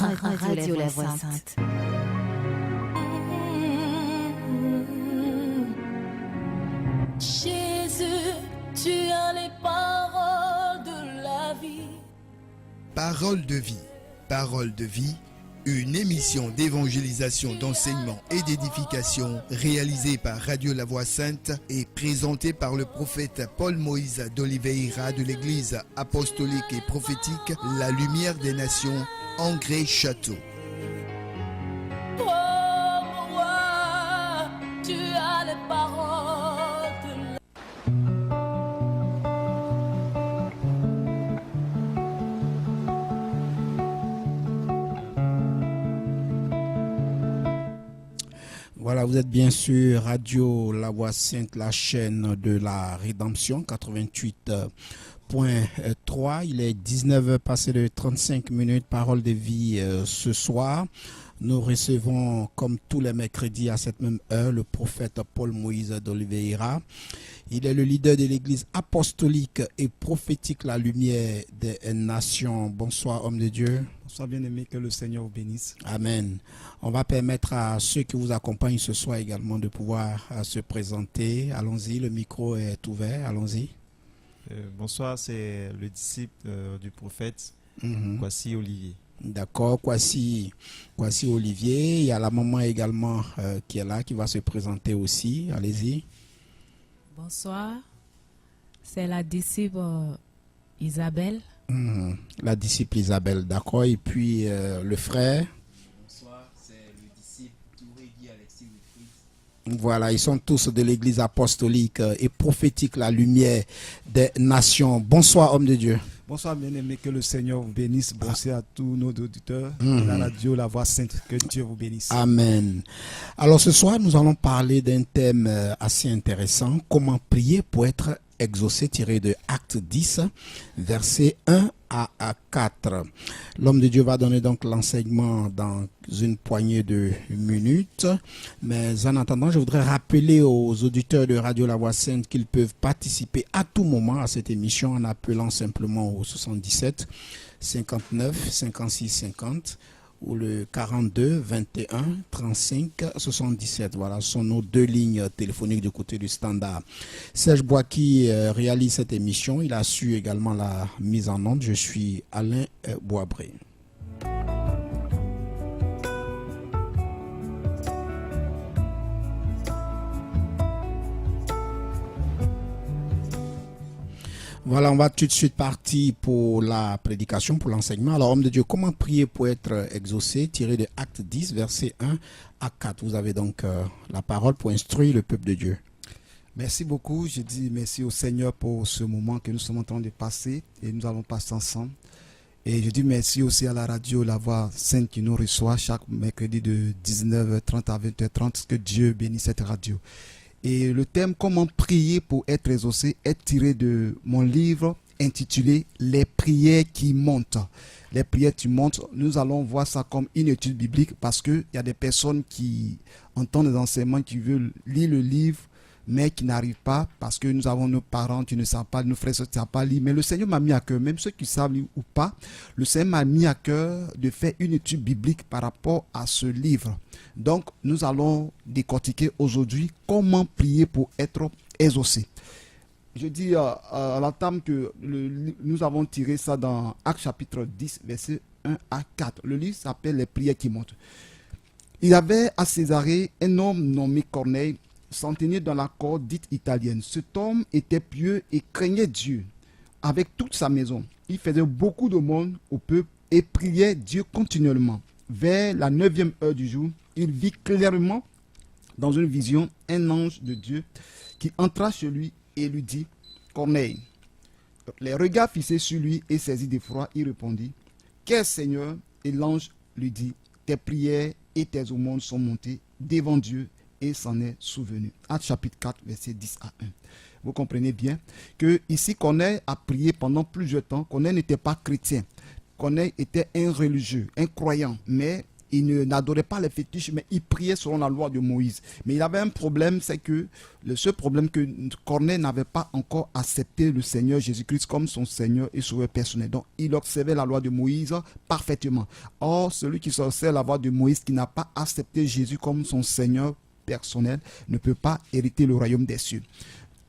Radio La Voix Sainte. Jésus, tu as les paroles de la vie. Parole de vie. Parole de vie. Une émission d'évangélisation, d'enseignement et d'édification réalisée par Radio La Voix Sainte et présentée par le prophète Paul Moïse d'Oliveira de l'église apostolique et prophétique La Lumière des Nations, Angré Château. Oh, roi, tu as les paroles de la Voilà, vous êtes bien sur Radio La Voix Sainte, la chaîne de la rédemption, 88.3. Il est 19h passé de 35 minutes, parole de vie ce soir. Nous recevons, comme tous les mercredis à cette même heure, le prophète Paul Moïse d'Oliveira. Il est le leader de l'église apostolique et prophétique La Lumière des Nations. Bonsoir, homme de Dieu. Bonsoir, bien-aimé, que le Seigneur vous bénisse. Amen. On va permettre à ceux qui vous accompagnent ce soir également de pouvoir se présenter. Allons-y, le micro est ouvert. Allons-y. Bonsoir, c'est le disciple du prophète, Kwasi Olivier. D'accord, Kwasi Olivier. Il y a la maman également qui est là, qui va se présenter aussi. Allez-y. Bonsoir, c'est la disciple Isabelle. La disciple Isabelle, d'accord. Et puis le frère. Bonsoir, c'est le disciple Touré Guy Alexis Wilfried. Voilà, ils sont tous de l'église apostolique et prophétique La Lumière des Nations. Bonsoir, homme de Dieu. Bonsoir, bien-aimé, que le Seigneur vous bénisse. Bonsoir à tous nos auditeurs de la radio La Voix Sainte. Que Dieu vous bénisse. Amen. Alors ce soir, nous allons parler d'un thème assez intéressant. Comment prier pour être exaucé, tiré de Acte 10, versets 1 à 4. L'homme de Dieu va donner donc l'enseignement dans une poignée de minutes. Mais en attendant, je voudrais rappeler aux auditeurs de Radio La Voix Sainte qu'ils peuvent participer à tout moment à cette émission en appelant simplement au 77 59 56 50 ou le 42 21 35 77. Voilà, ce sont nos deux lignes téléphoniques du côté du standard. Serge Boaki réalise cette émission. Il assure également la mise en onde. Je suis Alain Boisbré. Voilà, on va tout de suite partir pour la prédication, pour l'enseignement. Alors, homme de Dieu, comment prier pour être exaucé, tiré de Acte 10, versets 1 à 4. Vous avez donc la parole pour instruire le peuple de Dieu. Merci beaucoup. Je dis merci au Seigneur pour ce moment que nous sommes en train de passer et nous allons passer ensemble. Et je dis merci aussi à la radio La Voix Sainte qui nous reçoit chaque mercredi de 19h30 à 20h30. Que Dieu bénisse cette radio. Et le thème « Comment prier pour être exaucé » est tiré de mon livre intitulé « Les prières qui montent ». Les prières qui montent, nous allons voir ça comme une étude biblique parce qu'il y a des personnes qui entendent des enseignements, qui veulent lire le livre, mais qui n'arrivent pas parce que nous avons nos parents qui ne savent pas, nos frères qui ne savent pas lire. Mais le Seigneur m'a mis à cœur, même ceux qui savent lire ou pas, le Seigneur m'a mis à cœur de faire une étude biblique par rapport à ce livre. Donc, nous allons décortiquer aujourd'hui comment prier pour être exaucé. Je dis à l'entame que nous avons tiré ça dans Actes chapitre 10, versets 1 à 4. Le livre s'appelle « Les prières qui montent ». Il y avait à Césarée un homme nommé Corneille, centenier dans la cour dite italienne. Cet homme était pieux et craignait Dieu avec toute sa maison. Il faisait beaucoup de monde au peuple et priait Dieu continuellement. Vers la 9e heure du jour, il vit clairement dans une vision un ange de Dieu qui entra chez lui et lui dit « Corneille ». Les regards fixés sur lui et saisi d'effroi, il répondit « Quel Seigneur ?» Et l'ange lui dit « Tes prières et tes aumônes sont montées devant Dieu et s'en est souvenu. » Acte chapitre 4, verset 10 à 1. Vous comprenez bien que ici Corneille a prié pendant plusieurs temps. Corneille n'était pas chrétien. Corneille était un religieux, un croyant, mais n'adorait pas les fétiches, mais il priait selon la loi de Moïse. Mais il avait un problème, c'est que ce problème que Corneille n'avait pas encore accepté le Seigneur Jésus-Christ comme son Seigneur et Sauveur personnel. Donc, il observait la loi de Moïse parfaitement. Or, celui qui observe la loi de Moïse, qui n'a pas accepté Jésus comme son Seigneur personnel, ne peut pas hériter le royaume des cieux.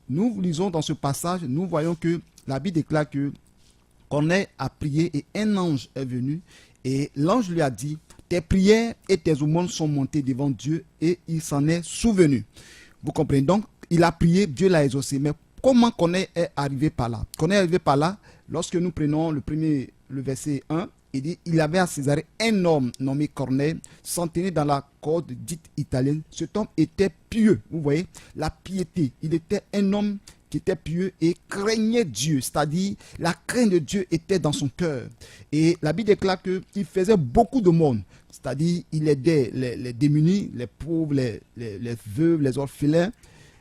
Nous lisons dans ce passage, nous voyons que la Bible déclare que Corneille a prié et un ange est venu et l'ange lui a dit: tes prières et tes aumônes sont montées devant Dieu et il s'en est souvenu. Vous comprenez? Donc, il a prié, Dieu l'a exaucé. Mais comment Corneille est arrivé par là? Corneille est arrivé par là, lorsque nous prenons le verset 1, il dit: il avait à Césarée un homme nommé Corneille, centenier dans la corde dite italienne. Cet homme était pieux, vous voyez, la piété. Il était un homme qui était pieux et craignait Dieu, c'est-à-dire la crainte de Dieu était dans son cœur. Et la Bible déclare qu'il faisait beaucoup de monde, c'est-à-dire il aidait les démunis, les pauvres, les veuves, les orphelins,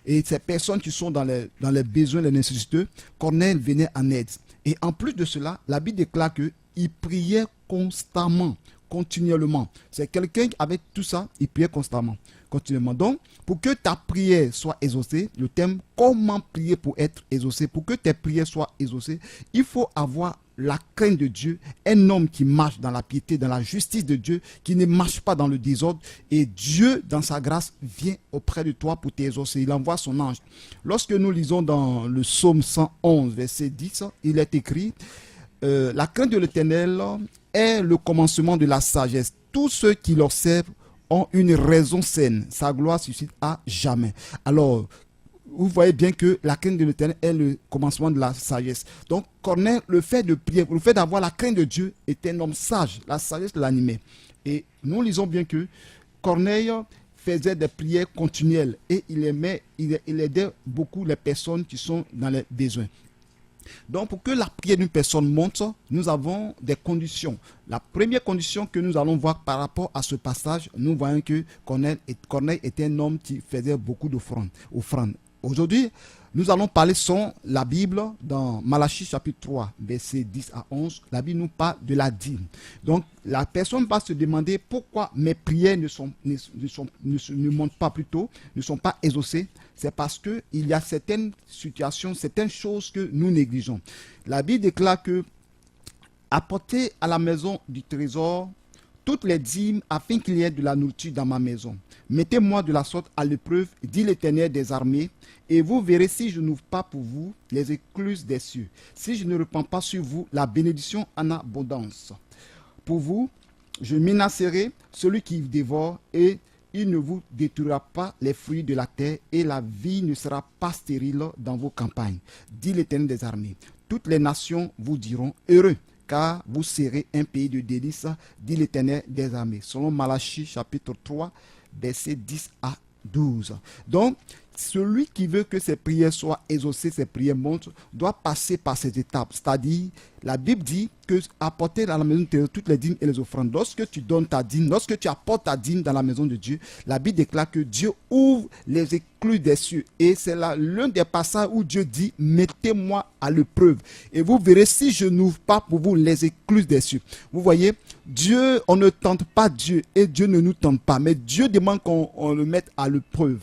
et ces personnes qui sont dans les besoins, les nécessiteux. Corneille venait en aide. Et en plus de cela, la Bible déclare qu'il priait constamment, continuellement. C'est quelqu'un qui, avec tout ça, il priait constamment, continuellement. Donc, pour que ta prière soit exaucée, le thème comment prier pour être exaucé, pour que tes prières soient exaucées, il faut avoir la crainte de Dieu, un homme qui marche dans la piété, dans la justice de Dieu, qui ne marche pas dans le désordre, et Dieu, dans sa grâce, vient auprès de toi pour t'exaucer. Il envoie son ange. Lorsque nous lisons dans le psaume 111, verset 10, il est écrit: la crainte de l'Éternel est le commencement de la sagesse. Tous ceux qui l'observent ont une raison saine. Sa gloire suscite à jamais. Alors, vous voyez bien que la crainte de l'Éternel est le commencement de la sagesse. Donc, Corneille, le fait de prier, le fait d'avoir la crainte de Dieu, était un homme sage. La sagesse l'animait. Et nous lisons bien que Corneille faisait des prières continuelles et il aidait beaucoup les personnes qui sont dans les besoins. Donc, pour que la prière d'une personne monte, nous avons des conditions. La première condition que nous allons voir par rapport à ce passage, nous voyons que Corneille était un homme qui faisait beaucoup d'offrandes. Aujourd'hui, nous allons parler sur la Bible dans Malachie chapitre 3, versets 10 à 11. La Bible nous parle de la dîme. Donc, la personne va se demander pourquoi mes prières ne montent pas plutôt, ne sont pas exaucées. C'est parce qu'il y a certaines situations, certaines choses que nous négligeons. La Bible déclare que apportez à la maison du trésor toutes les dîmes afin qu'il y ait de la nourriture dans ma maison. Mettez-moi de la sorte à l'épreuve, dit l'Éternel des armées, et vous verrez si je n'ouvre pas pour vous les écluses des cieux, si je ne répands pas sur vous la bénédiction en abondance. Pour vous, je menacerai celui qui dévore, et il ne vous détruira pas les fruits de la terre, et la vie ne sera pas stérile dans vos campagnes, dit l'Éternel des armées. Toutes les nations vous diront heureux, car vous serez un pays de délices, dit l'Éternel des armées. Selon Malachie chapitre 3, versets 10 à 12. Donc, celui qui veut que ses prières soient exaucées, ses prières montent, doit passer par ces étapes. C'est-à-dire, la Bible dit que apporter dans la maison de Dieu toutes les dîmes et les offrandes. Lorsque tu donnes ta dîme, lorsque tu apportes ta dîme dans la maison de Dieu, la Bible déclare que Dieu ouvre les écluses des cieux. Et c'est là l'un des passages où Dieu dit: mettez-moi à l'épreuve. Et vous verrez si je n'ouvre pas pour vous les écluses des cieux. Vous voyez, Dieu, on ne tente pas Dieu et Dieu ne nous tente pas. Mais Dieu demande qu'on le mette à l'épreuve.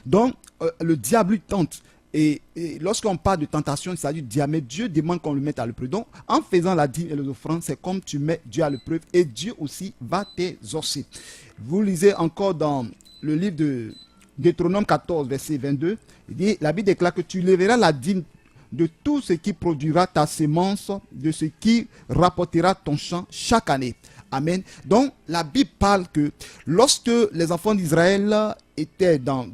Donc, le diable lui tente. Et lorsqu'on parle de tentation, il s'agit du diable. Mais Dieu demande qu'on le mette à l'épreuve. Donc, en faisant la dîme et les offrandes, c'est comme tu mets Dieu à l'épreuve. Et Dieu aussi va t'exaucer. Vous lisez encore dans le livre de Deutéronome 14, verset 22. La Bible déclare que tu lèveras la dîme de tout ce qui produira ta semence, de ce qui rapportera ton champ chaque année. Amen. Donc, la Bible parle que lorsque les enfants d'Israël étaient dans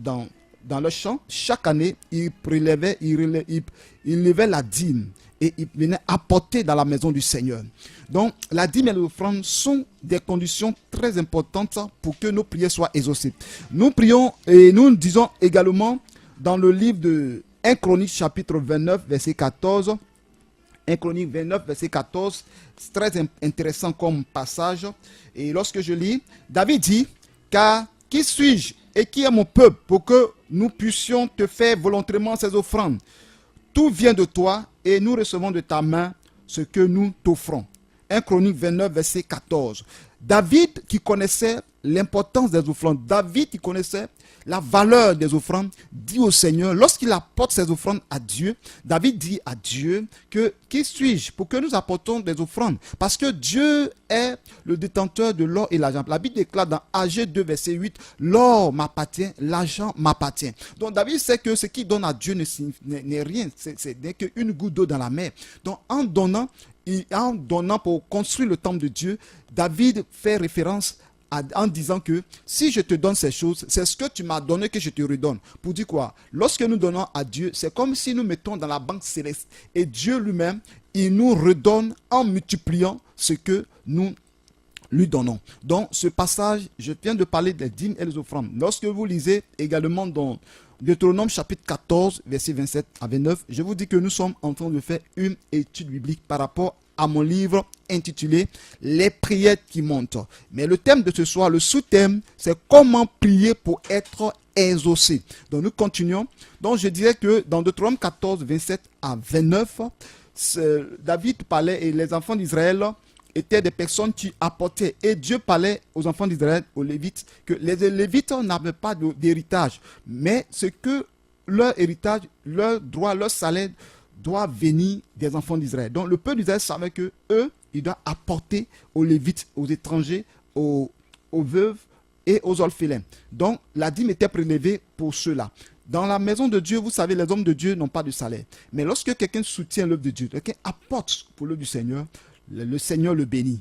leur champ, chaque année, ils levaient la dîme et ils venaient apporter dans la maison du Seigneur. Donc, la dîme et l'offrande sont des conditions très importantes pour que nos prières soient exaucées. Nous prions et nous disons également dans le livre de 1 Chronique chapitre 29, verset 14, 1 Chronique 29, verset 14, c'est très intéressant comme passage. Et lorsque je lis, David dit: car qui suis-je et qui est mon peuple pour que nous puissions te faire volontairement ces offrandes? Tout vient de toi et nous recevons de ta main ce que nous t'offrons. 1 Chronique 29, verset 14. David qui connaissait l'importance des offrandes, David qui connaissait la valeur des offrandes, dit au Seigneur, lorsqu'il apporte ses offrandes à Dieu, David dit à Dieu que qui suis-je pour que nous apportons des offrandes? Parce que Dieu est le détenteur de l'or et l'argent. La Bible déclare dans AG 2 verset 8, l'or m'appartient, l'argent m'appartient. Donc David sait que ce qu'il donne à Dieu n'est rien, n'est qu'une goutte d'eau dans la mer. Donc en donnant pour construire le temple de Dieu, David fait référence en disant que si je te donne ces choses, c'est ce que tu m'as donné que je te redonne. Pour dire quoi? Lorsque nous donnons à Dieu, c'est comme si nous mettons dans la banque céleste. Et Dieu lui-même, il nous redonne en multipliant ce que nous lui donnons. Donc ce passage, je viens de parler des dîmes et des offrandes. Lorsque vous lisez également dans Deutéronome chapitre 14, verset 27 à 29, je vous dis que nous sommes en train de faire une étude biblique par rapport à mon livre intitulé Les prières qui montent. Mais le thème de ce soir, le sous-thème, c'est comment prier pour être exaucé. Donc nous continuons. Donc je dirais que dans Deutéronome 14, 27 à 29, David parlait et les enfants d'Israël étaient des personnes qui apportaient. Et Dieu parlait aux enfants d'Israël, aux Lévites, que les Lévites n'avaient pas d'héritage. Mais ce que leur héritage, leur droit, leur salaire doit venir des enfants d'Israël. Donc le peuple d'Israël savait que eux, ils doivent apporter aux Lévites, aux étrangers, aux veuves et aux orphelins. Donc la dîme était prélevée pour ceux-là. Dans la maison de Dieu, vous savez, les hommes de Dieu n'ont pas de salaire. Mais lorsque quelqu'un soutient l'œuvre de Dieu, quelqu'un apporte pour l'œuvre du Seigneur, le Seigneur le bénit.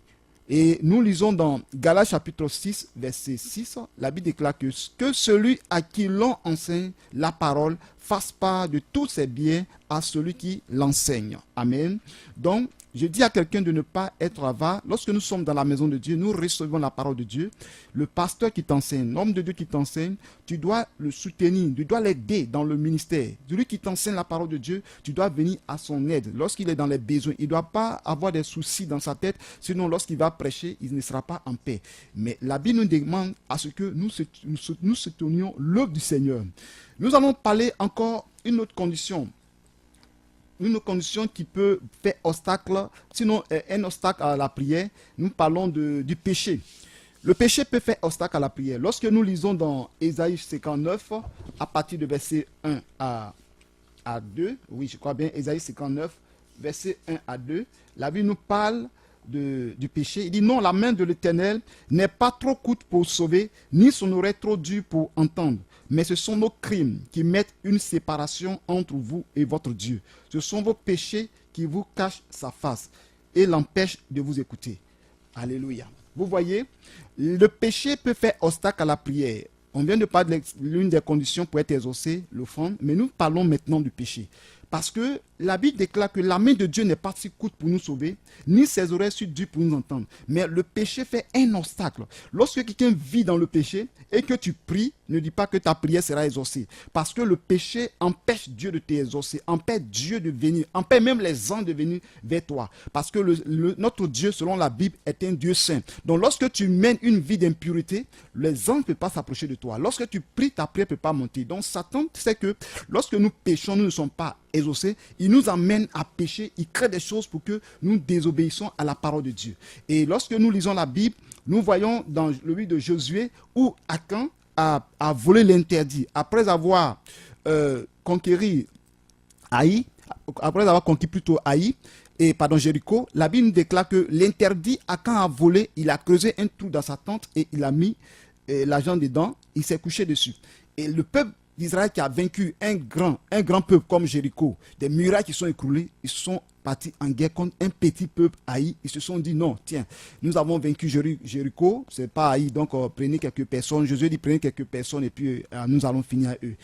Et nous lisons dans Galates chapitre 6, verset 6, la Bible déclare que celui à qui l'on enseigne la parole fasse part de tous ses biens à celui qui l'enseigne. Amen. Donc, je dis à quelqu'un de ne pas être avare. Lorsque nous sommes dans la maison de Dieu, nous recevons la parole de Dieu. Le pasteur qui t'enseigne, l'homme de Dieu qui t'enseigne, tu dois le soutenir, tu dois l'aider dans le ministère. Celui qui t'enseigne la parole de Dieu, tu dois venir à son aide. Lorsqu'il est dans les besoins, il ne doit pas avoir des soucis dans sa tête, sinon lorsqu'il va prêcher, il ne sera pas en paix. Mais la Bible nous demande à ce que nous soutenions l'œuvre du Seigneur. Nous allons parler encore une autre condition qui peut faire obstacle, sinon un obstacle à la prière. Nous parlons du péché. Le péché peut faire obstacle à la prière. Lorsque nous lisons dans Ésaïe 59, à partir de verset 1 à 2, oui, je crois bien, Ésaïe 59, verset 1 à 2, la Bible nous parle du péché. Il dit non, la main de l'Éternel n'est pas trop courte pour sauver, ni son oreille trop dure pour entendre. Mais ce sont nos crimes qui mettent une séparation entre vous et votre Dieu. Ce sont vos péchés qui vous cachent sa face et l'empêchent de vous écouter. Alléluia. Vous voyez, le péché peut faire obstacle à la prière. On vient de parler de l'une des conditions pour être exaucé, l'offrande, mais nous parlons maintenant du péché. Parce que la Bible déclare que la main de Dieu n'est pas si courte pour nous sauver, ni ses oreilles si dures pour nous entendre. Mais le péché fait un obstacle. Lorsque quelqu'un vit dans le péché et que tu pries, ne dis pas que ta prière sera exaucée. Parce que le péché empêche Dieu de t'exaucer, empêche Dieu de venir, empêche même les anges de venir vers toi. Parce que notre Dieu, selon la Bible, est un Dieu saint. Donc lorsque tu mènes une vie d'impureté, les anges ne peuvent pas s'approcher de toi. Lorsque tu pries, ta prière ne peut pas monter. Donc Satan sait que lorsque nous péchons, nous ne sommes pas exaucés. Il nous amène à pécher, il crée des choses pour que nous désobéissons à la parole de Dieu. Et lorsque nous lisons la Bible, nous voyons dans le livre de Josué où Akan a volé l'interdit. Après avoir conquis Jéricho, la Bible nous déclare que l'interdit, Akan a volé, il a creusé un trou dans sa tente et il a mis l'argent dedans, il s'est couché dessus. Et le peuple d'Israël qui a vaincu un grand peuple comme Jéricho, des murailles qui sont écroulées, ils sont partis en guerre contre un petit peuple haï. Ils se sont dit non, tiens, nous avons vaincu Jéricho, c'est pas haï, donc prenez quelques personnes. Josué dit prenez quelques personnes et puis nous allons finir à eux.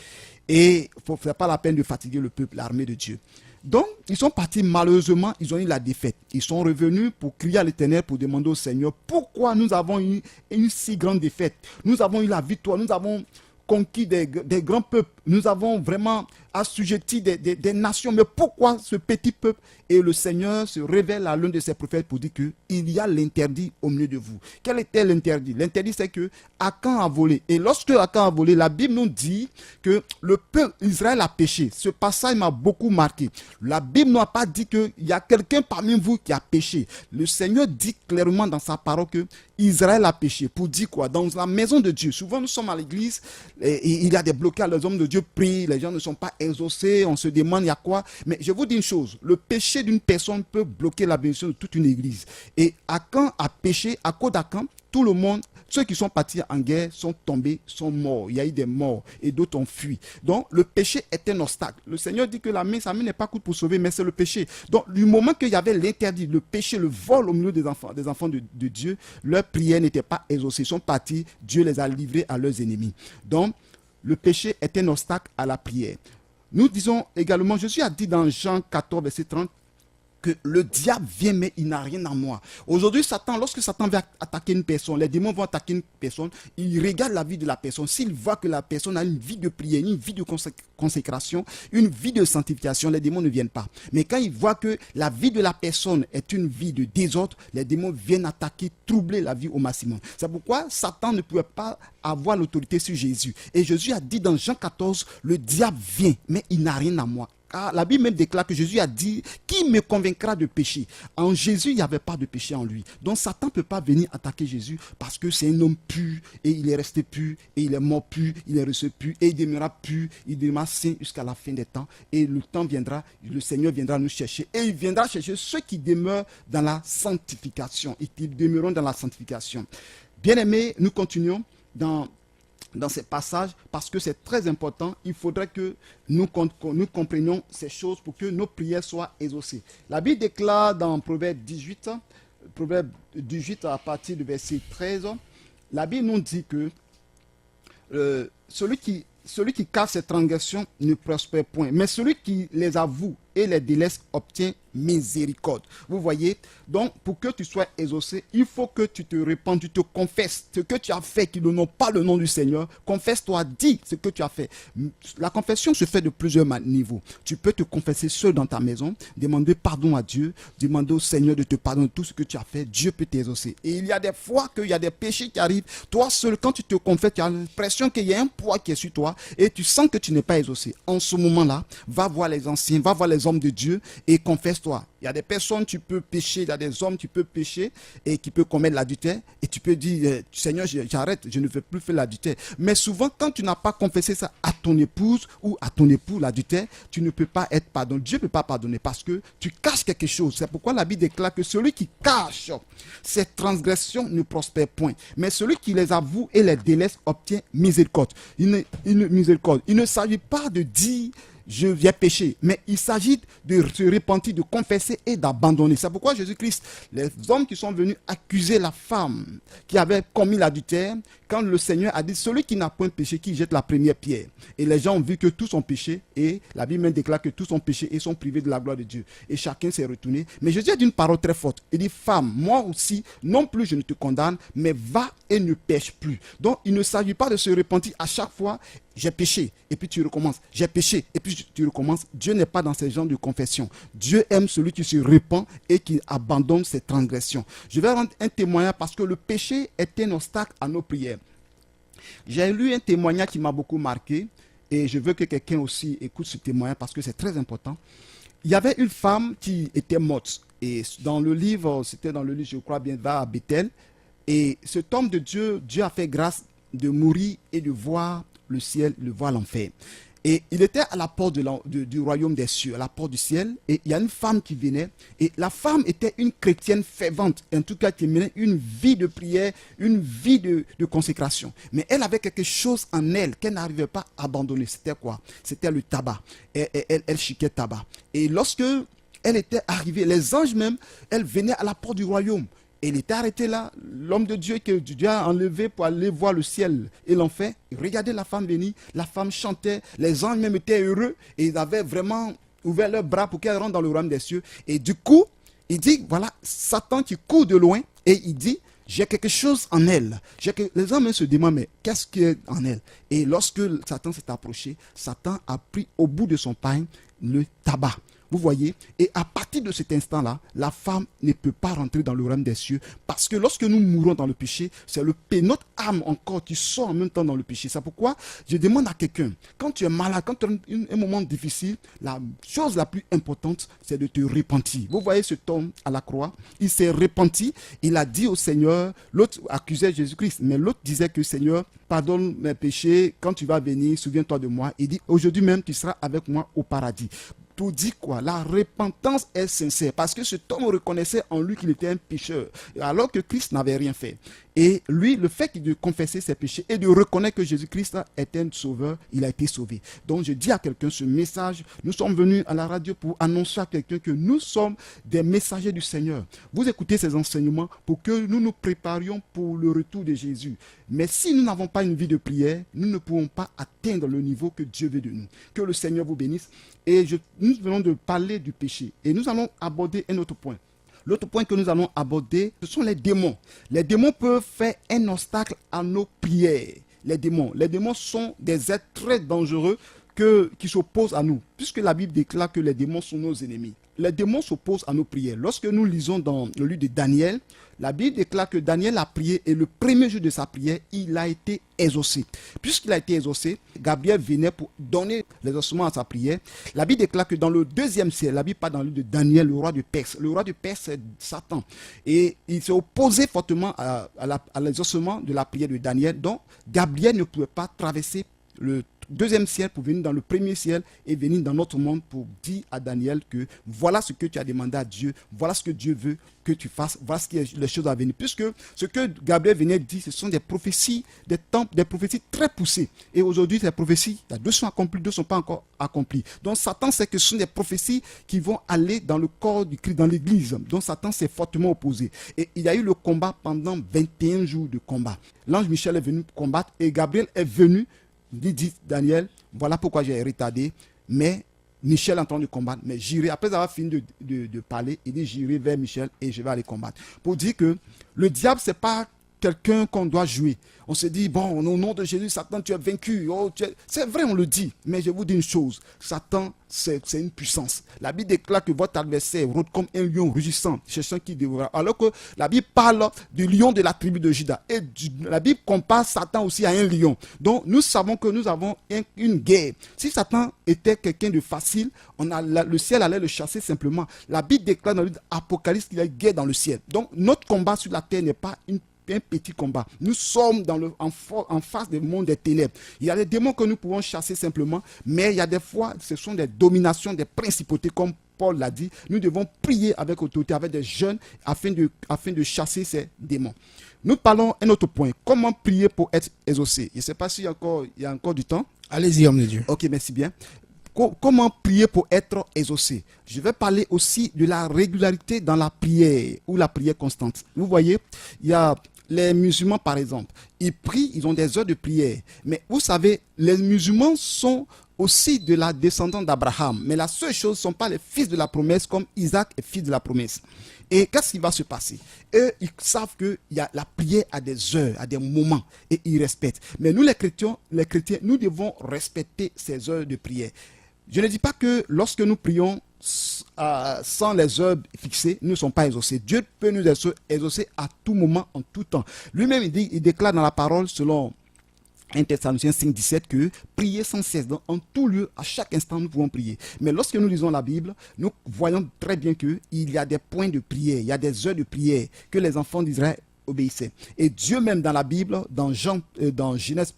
Et il ne faut pas la peine de fatiguer le peuple, l'armée de Dieu. Donc, ils sont partis, malheureusement, ils ont eu la défaite. Ils sont revenus pour crier à l'Éternel, pour demander au Seigneur pourquoi nous avons eu une si grande défaite. Nous avons eu la victoire, nous avons conquis des grands peuples. Nous avons vraiment assujetti des nations. Mais pourquoi ce petit peuple? Et le Seigneur se révèle à l'un de ses prophètes pour dire qu'il y a l'interdit au milieu de vous. Quel était l'interdit? L'interdit, c'est que Akan a volé. Et lorsque Akan a volé, la Bible nous dit que le peuple Israël a péché. Ce passage m'a beaucoup marqué. La Bible n'a pas dit qu'il y a quelqu'un parmi vous qui a péché. Le Seigneur dit clairement dans sa parole que Israël a péché. Pour dire quoi? Dans la maison de Dieu. Souvent, nous sommes à l'église et il y a des blocages. Les hommes de Dieu prient, les gens ne sont pas exaucés. On se demande il y a quoi. Mais je vous dis une chose. Le péché d'une personne peut bloquer la bénédiction de toute une église. Et Akan a péché. À cause d'Akan, tout le monde, ceux qui sont partis en guerre sont tombés, sont morts. Il y a eu des morts et d'autres ont fui. Donc, le péché est un obstacle. Le Seigneur dit que sa main n'est pas courte pour sauver, mais c'est le péché. Donc, du moment qu'il y avait l'interdit, le péché, le vol au milieu des enfants de Dieu, leur prière n'était pas exaucée. Ils sont partis, Dieu les a livrés à leurs ennemis. Donc, le péché est un obstacle à la prière. Nous disons également, Jésus a dit dans Jean 14, verset 30, que le diable vient mais il n'a rien en moi. Aujourd'hui, lorsque Satan va attaquer une personne, les démons vont attaquer une personne, il regarde la vie de la personne. S'il voit que la personne a une vie de prière, une vie de consécration, une vie de sanctification, les démons ne viennent pas. Mais quand il voit que la vie de la personne est une vie de désordre, les démons viennent attaquer, troubler la vie au maximum. C'est pourquoi Satan ne pouvait pas avoir l'autorité sur Jésus. Et Jésus a dit dans Jean 14, le diable vient mais il n'a rien en moi. Ah, la Bible même déclare que Jésus a dit « Qui me convaincra de péché ?» En Jésus, il n'y avait pas de péché en lui. Donc Satan ne peut pas venir attaquer Jésus parce que c'est un homme pur et il est resté pur et il est mort pur, il est resté pur et il demeurera pur, il demeurera saint jusqu'à la fin des temps. Et le temps viendra, le Seigneur viendra nous chercher et il viendra chercher ceux qui demeurent dans la sanctification et qui demeureront dans la sanctification. Bien-aimés, nous continuons dans ces passages parce que c'est très important. Il faudrait que nous comprenions ces choses pour que nos prières soient exaucées. La Bible déclare dans Proverbe 18 à partir du verset 13, la Bible nous dit que celui qui cache ses transgressions ne prospère point, mais celui qui les avoue et les délaisse obtient miséricorde. Vous voyez, donc pour que tu sois exaucé, il faut que tu te répandes, tu te confesses ce que tu as fait qui ne n'ont pas le nom du Seigneur. Confesse-toi, dis ce que tu as fait. La confession se fait de plusieurs niveaux. Tu peux te confesser seul dans ta maison, demander pardon à Dieu, demander au Seigneur de te pardonner tout ce que tu as fait. Dieu peut t'exaucer. Et il y a des fois qu'il y a des péchés qui arrivent. Toi seul, quand tu te confesses, tu as l'impression qu'il y a un poids qui est sur toi et tu sens que tu n'es pas exaucé. En ce moment-là, va voir les anciens, va voir les hommes de Dieu et confesse-toi. Il y a des personnes, tu peux pécher, il y a des hommes, tu peux pécher et qui peuvent commettre l'adultère et tu peux dire, Seigneur, j'arrête, je ne veux plus faire l'adultère. Mais souvent, quand tu n'as pas confessé ça à ton épouse ou à ton époux, l'adultère, tu ne peux pas être pardonné. Dieu ne peut pas pardonner parce que tu caches quelque chose. C'est pourquoi la Bible déclare que celui qui cache ses transgressions ne prospère point. Mais celui qui les avoue et les délaisse obtient miséricorde. Il ne s'agit pas de dire je viens pécher, mais il s'agit de se repentir, de confesser et d'abandonner. C'est pourquoi Jésus-Christ, les hommes qui sont venus accuser la femme qui avait commis l'adultère, quand le Seigneur a dit celui qui n'a point péché, qui jette la première pierre. Et les gens ont vu que tous ont péché et la Bible même déclare que tous ont péché et sont privés de la gloire de Dieu. Et chacun s'est retourné. Mais Jésus a dit une parole très forte. Il dit, femme, moi aussi, non plus je ne te condamne, mais va et ne pêche plus. Donc il ne s'agit pas de se repentir à chaque fois. J'ai péché, et puis tu recommences. J'ai péché, et puis tu recommences. Dieu n'est pas dans ces genres de confession. Dieu aime celui qui se repent et qui abandonne ses transgressions. Je vais rendre un témoignage parce que le péché est un obstacle à nos prières. J'ai lu un témoignage qui m'a beaucoup marqué, et je veux que quelqu'un aussi écoute ce témoignage parce que c'est très important. Il y avait une femme qui était morte, et dans le livre, c'était dans le livre, je crois bien, va à Bethel, et cet homme de Dieu, Dieu a fait grâce de mourir et de voir le ciel, le voir l'enfer. Et il était à la porte du royaume des cieux, à la porte du ciel, et il y a une femme qui venait, et la femme était une chrétienne fervente, en tout cas qui menait une vie de prière, une vie de consécration. Mais elle avait quelque chose en elle qu'elle n'arrivait pas à abandonner. C'était quoi? C'était le tabac. Elle chiquait tabac. Et lorsque elle était arrivée, les anges même, elle venait à la porte du royaume. Et il était arrêté là, l'homme de Dieu que Dieu a enlevé pour aller voir le ciel et l'enfer. Regardez la femme venir, la femme chantait, les anges même étaient heureux et ils avaient vraiment ouvert leurs bras pour qu'elle rentre dans le royaume des cieux. Et du coup, il dit, voilà, Satan qui court de loin et il dit, j'ai quelque chose en elle. Les hommes se demandent, mais qu'est-ce qu'il y a en elle? Et lorsque Satan s'est approché, Satan a pris au bout de son pain le tabac. Vous voyez? Et à partir de cet instant-là, la femme ne peut pas rentrer dans le royaume des cieux. Parce que lorsque nous mourons dans le péché, c'est notre âme encore qui sort en même temps dans le péché. C'est pourquoi je demande à quelqu'un, quand tu es malade, quand tu as un moment difficile, la chose la plus importante, c'est de te repentir. Vous voyez cet homme à la croix, il s'est repenti, il a dit au Seigneur, l'autre accusait Jésus-Christ, mais l'autre disait que Seigneur, pardonne mes péchés, quand tu vas venir, souviens-toi de moi. Il dit, aujourd'hui même, tu seras avec moi au paradis. Tout dit quoi? La repentance est sincère parce que cet homme reconnaissait en lui qu'il était un pécheur alors que Christ n'avait rien fait. Et lui, le fait de confesser ses péchés et de reconnaître que Jésus-Christ est un sauveur, il a été sauvé. Donc je dis à quelqu'un ce message, nous sommes venus à la radio pour annoncer à quelqu'un que nous sommes des messagers du Seigneur. Vous écoutez ces enseignements pour que nous nous préparions pour le retour de Jésus. Mais si nous n'avons pas une vie de prière, nous ne pourrons pas atteindre le niveau que Dieu veut de nous. Que le Seigneur vous bénisse. Et nous venons de parler du péché. Et nous allons aborder un autre point. L'autre point que nous allons aborder, ce sont les démons. Les démons peuvent faire un obstacle à nos prières. Les démons sont des êtres très dangereux qui s'opposent à nous, puisque la Bible déclare que les démons sont nos ennemis. Les démons s'opposent à nos prières. Lorsque nous lisons dans le livre de Daniel, la Bible déclare que Daniel a prié et le premier jour de sa prière, il a été exaucé. Puisqu'il a été exaucé, Gabriel venait pour donner l'exaucement à sa prière. La Bible déclare que dans le deuxième ciel, la Bible parle dans le livre de Daniel, le roi de Perse. Le roi de Perse, c'est Satan. Et il s'est opposé fortement à l'exaucement de la prière de Daniel. Donc, Gabriel ne pouvait pas traverser le deuxième ciel pour venir dans le premier ciel et venir dans notre monde pour dire à Daniel que voilà ce que tu as demandé à Dieu, voilà ce que Dieu veut que tu fasses, voilà ce qui est les choses à venir. Puisque ce que Gabriel venait dire, ce sont des prophéties, des prophéties très poussées. Et aujourd'hui, ces prophéties, il y a deux sont accomplies, deux ne sont pas encore accomplies. Donc Satan sait que ce sont des prophéties qui vont aller dans le corps du Christ, dans l'église. Donc Satan s'est fortement opposé. Et il y a eu le combat pendant 21 jours de combat. L'ange Michel est venu combattre et Gabriel est venu. Il dit Daniel, voilà pourquoi j'ai retardé, mais Michel est en train de combattre, mais j'irai, après avoir fini de parler, il dit j'irai vers Michel et je vais aller combattre. Pour dire que le diable, c'est pas quelqu'un qu'on doit jouer. On se dit, bon, au nom de Jésus, Satan, tu es vaincu. Oh, c'est vrai, on le dit. Mais je vous dis une chose, Satan, c'est une puissance. La Bible déclare que votre adversaire rôde comme un lion rugissant, cherchant qui dévorera. Alors que la Bible parle du lion de la tribu de Juda. Et la Bible compare Satan aussi à un lion. Donc, nous savons que nous avons une guerre. Si Satan était quelqu'un de facile, le ciel allait le chasser simplement. La Bible déclare dans l'Apocalypse qu'il y a une guerre dans le ciel. Donc, notre combat sur la terre n'est pas un petit combat. Nous sommes en face du monde des ténèbres. Il y a des démons que nous pouvons chasser simplement, mais il y a des fois, ce sont des dominations, des principautés, comme Paul l'a dit. Nous devons prier avec autorité, avec des jeunes, afin de chasser ces démons. Nous parlons un autre point. Comment prier pour être exaucé? Je ne sais pas s'il y a encore du temps. Allez-y, homme de Dieu. Ok, merci bien. Comment prier pour être exaucé? Je vais parler aussi de la régularité dans la prière ou la prière constante. Vous voyez, il y a les musulmans, par exemple, ils prient, ils ont des heures de prière. Mais vous savez, les musulmans sont aussi de la descendance d'Abraham. Mais la seule chose, ce ne sont pas les fils de la promesse comme Isaac est fils de la promesse. Et qu'est-ce qui va se passer? Eux, ils savent que la prière a des heures, a des moments, et ils respectent. Mais nous, les chrétiens, nous devons respecter ces heures de prière. Je ne dis pas que lorsque nous prions sans les heures fixées, nous ne sommes pas exaucés. Dieu peut nous exaucer à tout moment, en tout temps. Lui-même, il déclare dans la parole, selon 1 Thessaloniciens 5,17, que prier sans cesse, donc en tout lieu, à chaque instant, nous pouvons prier. Mais lorsque nous lisons la Bible, nous voyons très bien qu'il y a des points de prière, il y a des heures de prière que les enfants d'Israël obéissaient. Et Dieu même dans la Bible, dans Genèse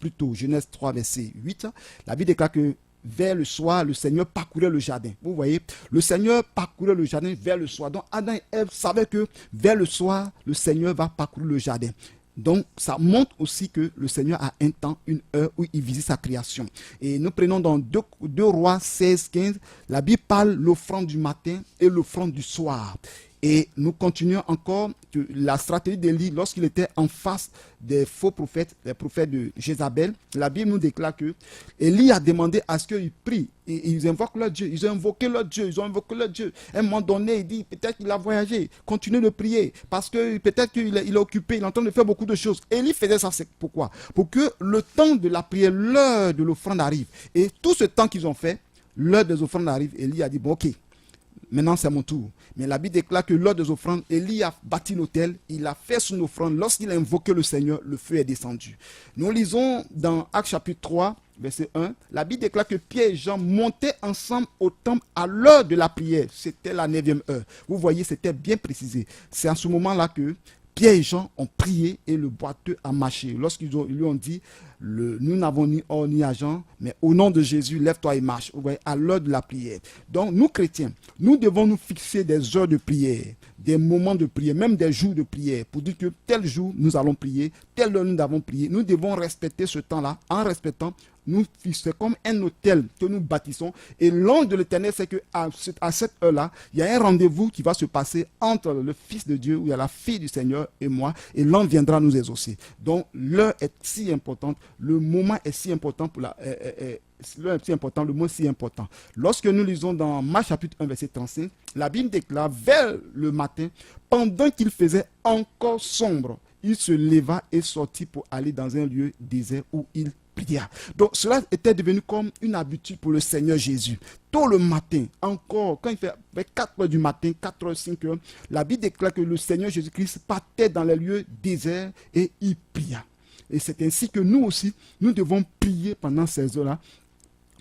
3, verset 8, la Bible déclare que vers le soir, le Seigneur parcourait le jardin. Vous voyez, le Seigneur parcourait le jardin vers le soir. Donc Adam et Ève savaient que vers le soir, le Seigneur va parcourir le jardin. Donc ça montre aussi que le Seigneur a un temps, une heure où il visite sa création. Et nous prenons dans 2 Rois 16, 15, la Bible parle l'offrande du matin et l'offrande du soir. Et nous continuons encore que la stratégie d'Élie lorsqu'il était en face des faux prophètes, les prophètes de Jézabel. La Bible nous déclare que Élie a demandé à ce qu'ils prient. Et ils invoquent leur Dieu, ils ont invoqué leur Dieu, ils ont invoqué leur Dieu. À un moment donné, il dit peut-être qu'il a voyagé, continuez de prier, parce que peut-être qu'il est occupé, il est en train de faire beaucoup de choses. Élie faisait ça, c'est pourquoi? Pour que le temps de la prière, l'heure de l'offrande arrive. Et tout ce temps qu'ils ont fait, l'heure des offrandes arrive, Élie a dit bon ok, maintenant c'est mon tour. Mais la Bible déclare que lors des offrandes, Élie a bâti l'autel, il a fait son offrande. Lorsqu'il a invoqué le Seigneur, le feu est descendu. Nous lisons dans Actes chapitre 3, verset 1, la Bible déclare que Pierre et Jean montaient ensemble au temple à l'heure de la prière. C'était la 9e heure. Vous voyez, c'était bien précisé. C'est à ce moment-là que Pierre et Jean ont prié et le boiteux a marché. Lorsqu'ils lui ont dit, nous n'avons ni or ni argent, mais au nom de Jésus, lève-toi et marche. Vous voyez, à l'heure de la prière. Donc, nous chrétiens, nous devons nous fixer des heures de prière, des moments de prière, même des jours de prière, pour dire que tel jour, nous allons prier, telle heure, nous avons prié. Nous devons respecter ce temps-là. En respectant, nous fixons comme un hôtel que nous bâtissons. Et l'ange de l'Éternel, c'est qu'à cette heure-là, il y a un rendez-vous qui va se passer entre le Fils de Dieu, où il y a la fille du Seigneur et moi, et l'ange viendra nous exaucer. Donc, l'heure est si importante, le moment est si important pour l'heure est si important, le mot si important. Lorsque nous lisons dans Marc chapitre 1, verset 35, la Bible déclare, vers le matin, pendant qu'il faisait encore sombre, il se leva et sortit pour aller dans un lieu désert où il pria. Donc cela était devenu comme une habitude pour le Seigneur Jésus. Tôt le matin, encore, quand il fait 4 heures du matin, 4 heures, 5 heures, la Bible déclare que le Seigneur Jésus-Christ partait dans les lieux déserts et il pria. Et c'est ainsi que nous aussi, nous devons prier pendant ces heures-là.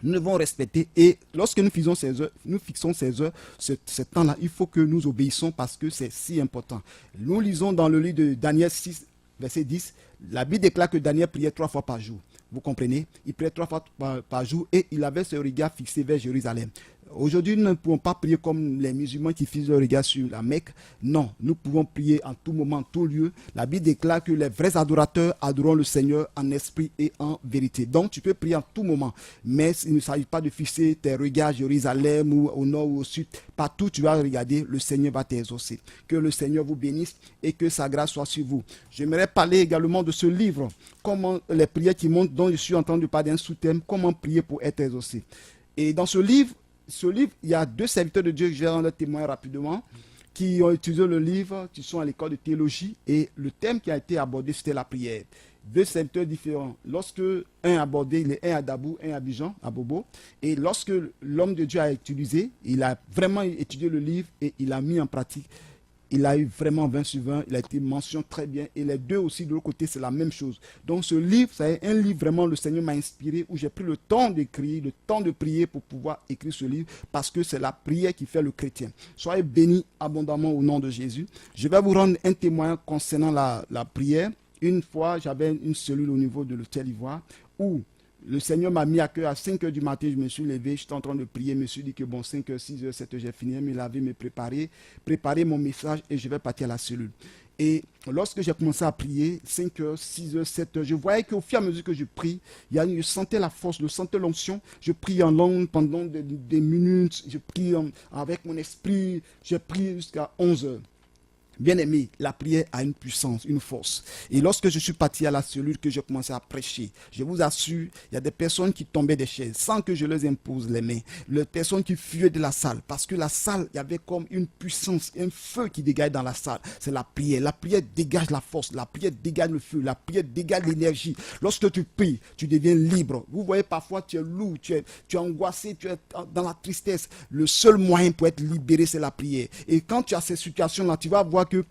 Nous devons respecter, et lorsque nous fixons ces heures, ce temps-là, il faut que nous obéissons parce que c'est si important. Nous lisons dans le livre de Daniel 6, verset 10, la Bible déclare que Daniel priait 3 fois par jour. Vous comprenez? Il priait 3 fois par jour et il avait ce regard fixé vers Jérusalem. Aujourd'hui, nous ne pouvons pas prier comme les musulmans qui fixent le regard sur la Mecque. Non, nous pouvons prier en tout moment, en tout lieu. La Bible déclare que les vrais adorateurs adoreront le Seigneur en esprit et en vérité. Donc, tu peux prier en tout moment. Mais il ne s'agit pas de fixer tes regards à Jérusalem ou au nord ou au sud. Partout où tu vas regarder, le Seigneur va t'exaucer. Que le Seigneur vous bénisse et que sa grâce soit sur vous. J'aimerais parler également de ce livre. Comment les prières qui montent, dont je suis en train de parler d'un sous-thème. Comment prier pour être exaucé. Et dans ce livre, il y a 2 serviteurs de Dieu que je vais rendre témoin rapidement, qui ont utilisé le livre, qui sont à l'école de théologie, et le thème qui a été abordé, c'était la prière. 2 serviteurs différents. Lorsque un a abordé, il est un à Dabou, un à Abidjan, à Bobo, et lorsque l'homme de Dieu a utilisé, il a vraiment étudié le livre et il a mis en pratique. Il a eu vraiment 20 sur 20, il a été mentionné très bien. Et les 2 aussi, de l'autre côté, c'est la même chose. Donc ce livre, c'est un livre vraiment, le Seigneur m'a inspiré, où j'ai pris le temps d'écrire, le temps de prier pour pouvoir écrire ce livre, parce que c'est la prière qui fait le chrétien. Soyez bénis abondamment au nom de Jésus. Je vais vous rendre un témoin concernant la prière. Une fois, j'avais une cellule au niveau de l'hôtel Ivoire, où le Seigneur m'a mis à cœur à 5 heures du matin, je me suis levé, j'étais en train de prier, je me suis dit que bon, 5 heures, 6 heures, 7 heures, j'ai fini, me laver, me préparer mon message et je vais partir à la cellule. Et lorsque j'ai commencé à prier, 5 heures, 6 heures, 7 heures, je voyais qu'au fur et à mesure que je prie, je sentais la force, je sentais l'onction, je prie en langue pendant des minutes, je prie avec mon esprit, je prie jusqu'à 11 heures. Bien-aimé, la prière a une puissance, une force. Et lorsque je suis parti à la cellule, que j'ai commencé à prêcher, je vous assure, il y a des personnes qui tombaient des chaises sans que je leur impose les mains. Les personnes qui fuyaient de la salle, parce que la salle, il y avait comme une puissance, un feu qui dégage dans la salle. C'est la prière. La prière dégage la force, la prière dégage le feu, la prière dégage l'énergie. Lorsque tu pries, tu deviens libre. Vous voyez, parfois, tu es lourd, tu es angoissé, tu es dans la tristesse. Le seul moyen pour être libéré, c'est la prière. Et quand tu as ces situations-là, tu vas voir que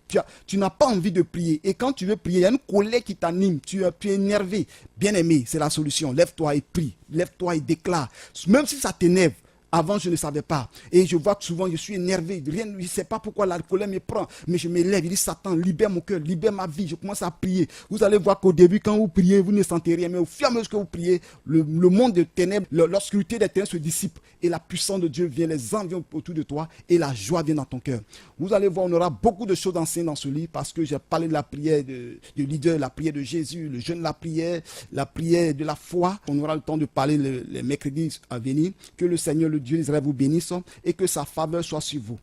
tu n'as pas envie de prier. Et quand tu veux prier, il y a une colère qui t'anime. Tu es énervé. Bien-aimé, c'est la solution. Lève-toi et prie. Lève-toi et déclare. Même si ça t'énerve. Avant, je ne savais pas. Et je vois que souvent, je suis énervé. Je ne sais pas pourquoi la colère me prend. Mais je me lève. Je dis, Satan, libère mon cœur, libère ma vie. Je commence à prier. Vous allez voir qu'au début, quand vous priez, vous ne sentez rien. Mais au fur et à mesure que vous priez, le monde des ténèbres, l'obscurité des ténèbres se dissipe. Et la puissance de Dieu vient, les anges viennent autour de toi. Et la joie vient dans ton cœur. Vous allez voir, on aura beaucoup de choses enseignées dans ce livre. Parce que j'ai parlé de la prière de leader, la prière de Jésus, le jeûne de la prière de la foi. On aura le temps de parler les mercredis à venir. Que le Seigneur, le Dieu d'Israël, vous bénisse et que sa faveur soit sur vous.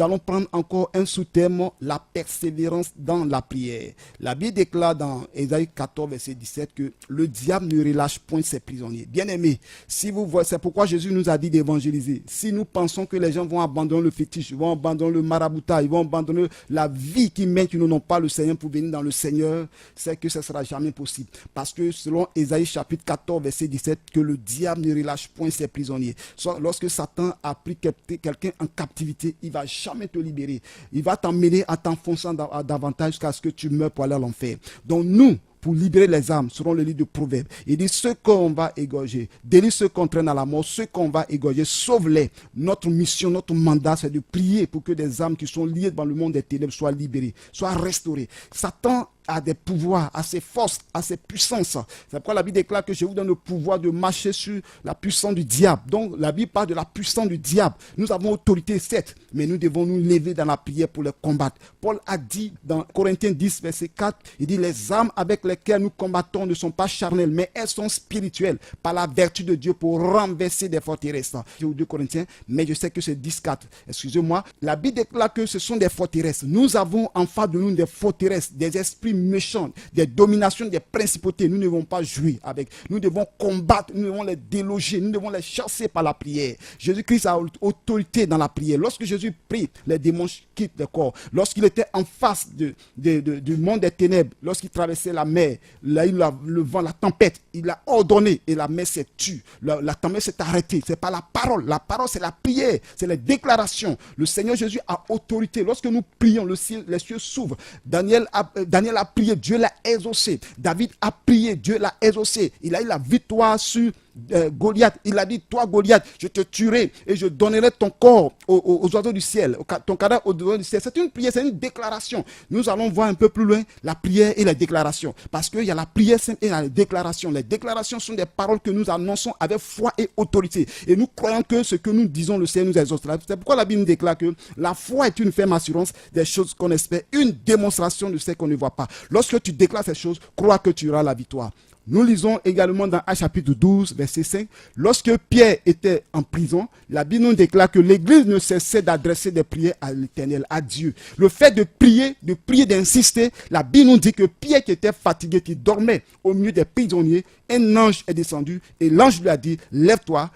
allons prendre encore un sous-thème, la persévérance dans la prière. La Bible déclare dans Ésaïe 14, verset 17 que le diable ne relâche point ses prisonniers. Bien-aimés, si vous voyez, c'est pourquoi Jésus nous a dit d'évangéliser. Si nous pensons que les gens vont abandonner le fétiche, vont abandonner le maraboutage, ils vont abandonner la vie qui mène, qui n'ont pas le Seigneur pour venir dans le Seigneur, c'est que ce ne sera jamais possible. Parce que selon Ésaïe chapitre 14, verset 17, que le diable ne relâche point ses prisonniers. Soit lorsque Satan a pris quelqu'un en captivité, il ne va jamais te libérer. Il va t'emmener à t'enfoncer davantage jusqu'à ce que tu meurs pour aller à l'enfer. Donc nous, pour libérer les âmes, selon le livre de Proverbes, il dit ceux qu'on va égorger, délivre ceux qu'on traîne à la mort, ceux qu'on va égorger, sauve-les. Notre mission, notre mandat, c'est de prier pour que des âmes qui sont liées dans le monde des ténèbres soient libérées, soient restaurées. Satan a des pouvoirs, a ses forces, a ses puissances. C'est pourquoi la Bible déclare que je vous donne le pouvoir de marcher sur la puissance du diable. Donc la Bible parle de la puissance du diable. Nous avons autorité, certes, mais nous devons nous lever dans la prière pour les combattre. Paul a dit dans Corinthiens 10, verset 4, il dit les armes avec lesquelles nous combattons ne sont pas charnelles, mais elles sont spirituelles par la vertu de Dieu pour renverser des forteresses. J'ai 2 Corinthiens, mais je sais que c'est 10, 4. Excusez-moi. La Bible déclare que ce sont des forteresses. Nous avons en face de nous des forteresses, des esprits méchants, des dominations, des principautés. Nous ne devons pas jouer avec. Nous devons combattre, nous devons les déloger, nous devons les chasser par la prière. Jésus-Christ a autorité dans la prière. Lorsque Jésus prie, les démons quittent le corps. Lorsqu'il était en face du monde des ténèbres, lorsqu'il traversait la mer, là, le vent, la tempête, il a ordonné et la mer s'est tue. La tempête s'est arrêtée. C'est pas la parole. La parole, c'est la prière, c'est les déclarations. Le Seigneur Jésus a autorité. Lorsque nous prions, les cieux s'ouvrent. Daniel a prié, Dieu l'a exaucé. David a prié, Dieu l'a exaucé. Il a eu la victoire sur Goliath. Il a dit, toi Goliath, je te tuerai et je donnerai ton corps aux oiseaux du ciel, ton cadavre aux oiseaux du ciel. C'est une prière, c'est une déclaration. Nous allons voir un peu plus loin la prière et la déclaration. Parce qu'il y a la prière simple et la déclaration. Les déclarations sont des paroles que nous annonçons avec foi et autorité. Et nous croyons que ce que nous disons, le Seigneur nous exaucera. C'est pourquoi la Bible nous déclare que la foi est une ferme assurance des choses qu'on espère, une démonstration de ce qu'on ne voit pas. Lorsque tu déclares ces choses, crois que tu auras la victoire. Nous lisons également dans Actes chapitre 12, verset 5, lorsque Pierre était en prison, la Bible nous déclare que l'Église ne cessait d'adresser des prières à l'Éternel, à Dieu. Le fait de prier, d'insister, la Bible nous dit que Pierre qui était fatigué, qui dormait au milieu des prisonniers, un ange est descendu et l'ange lui a dit, lève-toi,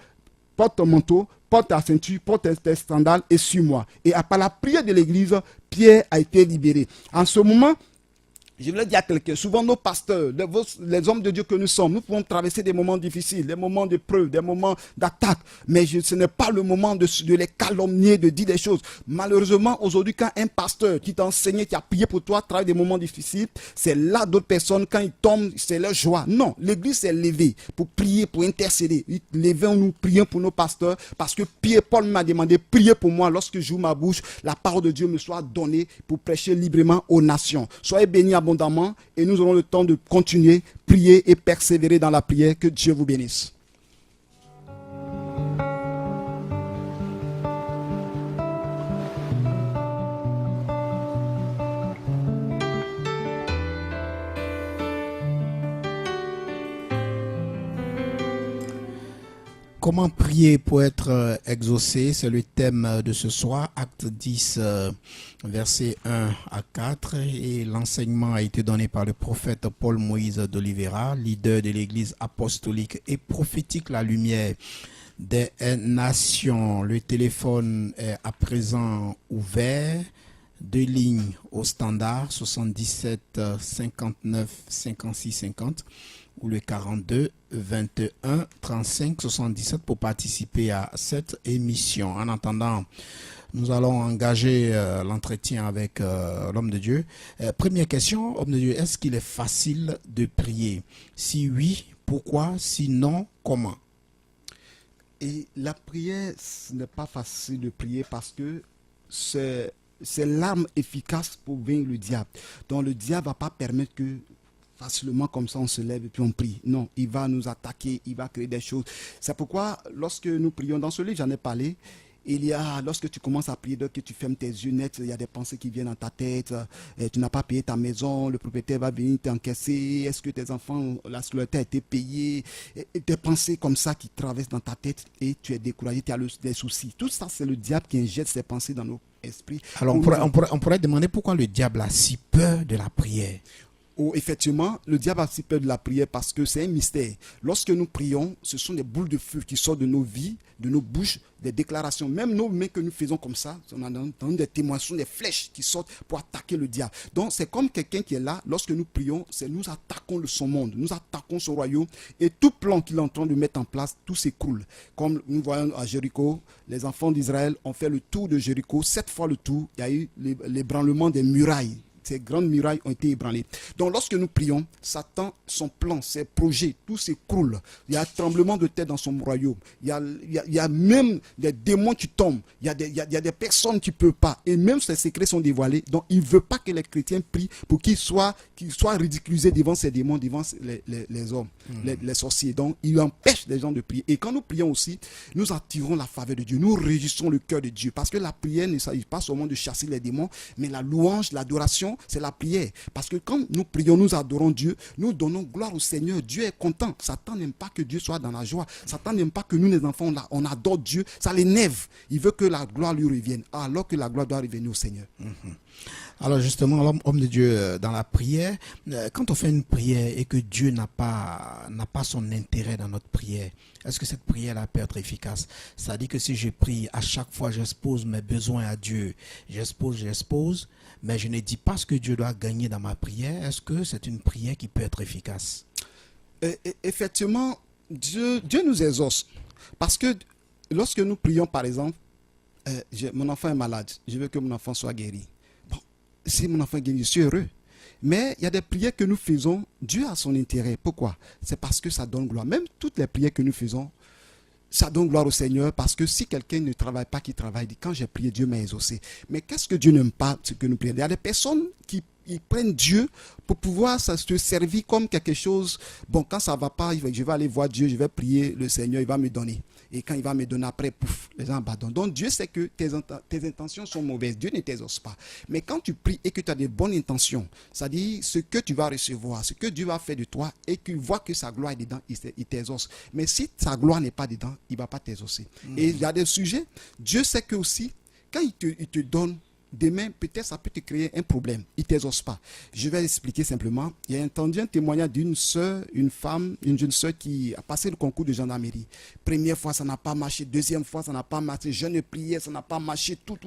porte ton manteau, porte ta ceinture, porte tes sandales et suis-moi. Et par la prière de l'Église, Pierre a été libéré. En ce moment, je voulais dire à quelqu'un, souvent nos pasteurs, les hommes de Dieu que nous sommes, nous pouvons traverser des moments difficiles, des moments d'épreuve, des moments d'attaque, mais ce n'est pas le moment de les calomnier, de dire des choses. Malheureusement, aujourd'hui, quand un pasteur qui t'a enseigné, qui a prié pour toi, traverse des moments difficiles, c'est là d'autres personnes, quand ils tombent, c'est leur joie. Non, l'Église s'est levée pour prier, pour intercéder. Levons-nous, prions pour nos pasteurs, parce que Paul m'a demandé, priez pour moi lorsque j'ouvre ma bouche, la parole de Dieu me soit donnée pour prêcher librement aux nations. Soyez bénis abondamment et nous aurons le temps de continuer, prier et persévérer dans la prière. Que Dieu vous bénisse. Comment prier pour être exaucé? C'est le thème de ce soir, acte 10, versets 1 à 4. Et l'enseignement a été donné par le prophète Paul Moïse d'Oliveira, leader de l'église apostolique et prophétique La Lumière des Nations. Le téléphone est à présent ouvert. 2 lignes au standard, 77 59 56 50 ou le 42 21 35 77 pour participer à cette émission. En attendant, nous allons engager l'entretien avec l'homme de Dieu. Première question, homme de Dieu, est-ce qu'il est facile de prier? Si oui, pourquoi? Sinon, comment? Et la prière, ce n'est pas facile de prier parce que c'est l'arme efficace pour vaincre le diable. Donc le diable ne va pas permettre que facilement comme ça on se lève et puis on prie. Non, il va nous attaquer, il va créer des choses. C'est pourquoi lorsque nous prions, dans ce livre j'en ai parlé, il y a, lorsque tu commences à prier, que tu fermes tes yeux net, il y a des pensées qui viennent dans ta tête, tu n'as pas payé ta maison, le propriétaire va venir t'encaisser, est-ce que tes enfants, la scolarité a été payée, et des pensées comme ça qui traversent dans ta tête et tu es découragé, tu as des soucis. Tout ça, c'est le diable qui injecte ces pensées dans Saint-Esprit. Alors on pourrait demander pourquoi le diable a si peur de la prière. Oh, effectivement, le diable a si peur de la prière parce que c'est un mystère. Lorsque nous prions, ce sont des boules de feu qui sortent de nos vies, de nos bouches, des déclarations. Même nos mains que nous faisons comme ça, on a dans des témoignages, sont des flèches qui sortent pour attaquer le diable. Donc c'est comme quelqu'un qui est là, lorsque nous prions, c'est nous attaquons son monde, nous attaquons son royaume et tout plan qu'il est en train de mettre en place, tout s'écroule. Comme nous voyons à Jéricho, les enfants d'Israël ont fait le tour de Jéricho, 7 fois le tour, il y a eu l'ébranlement des murailles. Ces grandes murailles ont été ébranlées. Donc lorsque nous prions, Satan, son plan, ses projets, tout s'écroule. Il y a un tremblement de terre dans son royaume. Il y a même des démons qui tombent. Il y a des personnes qui ne peuvent pas. Et même ses secrets sont dévoilés. Donc il ne veut pas que les chrétiens prient pour qu'ils soient ridiculisés devant ces démons, devant les hommes, les sorciers. Donc il empêche les gens de prier. Et quand nous prions aussi, nous attirons la faveur de Dieu. Nous réjouissons le cœur de Dieu. Parce que la prière ne s'agit pas seulement de chasser les démons, mais la louange, l'adoration, c'est la prière. Parce que quand nous prions, nous adorons Dieu, nous donnons gloire au Seigneur. Dieu est content. Satan n'aime pas que Dieu soit dans la joie. Satan n'aime pas que nous, les enfants, on adore Dieu. Ça l'énerve. Il veut que la gloire lui revienne. Alors que la gloire doit revenir au Seigneur. Alors justement, l'homme de Dieu, dans la prière, quand on fait une prière et que Dieu n'a pas son intérêt dans notre prière, est-ce que cette prière-là peut être efficace? Ça dit que si je prie, à chaque fois j'expose mes besoins à Dieu, j'expose, mais je ne dis pas ce que Dieu doit gagner dans ma prière. Est-ce que c'est une prière qui peut être efficace? Effectivement, Dieu nous exauce. Parce que lorsque nous prions, par exemple, mon enfant est malade, je veux que mon enfant soit guéri. Bon, si mon enfant est guéri, je suis heureux. Mais il y a des prières que nous faisons, Dieu a son intérêt. Pourquoi? C'est parce que ça donne gloire. Même toutes les prières que nous faisons, ça donne gloire au Seigneur, parce que si quelqu'un ne travaille pas, qui travaille, dit quand j'ai prié, Dieu m'a exaucé. Mais qu'est-ce que Dieu n'aime pas, ce que nous prions? Il y a des personnes qui prennent Dieu pour pouvoir se servir comme quelque chose. Bon, quand ça ne va pas, je vais aller voir Dieu, je vais prier le Seigneur, il va me donner. Et quand il va me donner après, pouf, les gens abandonnent. Donc Dieu sait que tes intentions sont mauvaises. Dieu ne t'exauce pas. Mais quand tu pries et que tu as des bonnes intentions, c'est-à-dire ce que tu vas recevoir, ce que Dieu va faire de toi, et qu'il voit que sa gloire est dedans, il t'exauce. Mais si sa gloire n'est pas dedans, il ne va pas t'exaucer. Et il y a des sujets, Dieu sait que aussi, quand il te donne, demain, peut-être ça peut te créer un problème. Il ne t'exauce pas. Je vais expliquer simplement. Il y a entendu un témoignage d'une soeur, une femme, une jeune soeur qui a passé le concours de gendarmerie. Première fois, ça n'a pas marché. Deuxième fois, ça n'a pas marché. Jeune prière, ça n'a pas marché. Tout.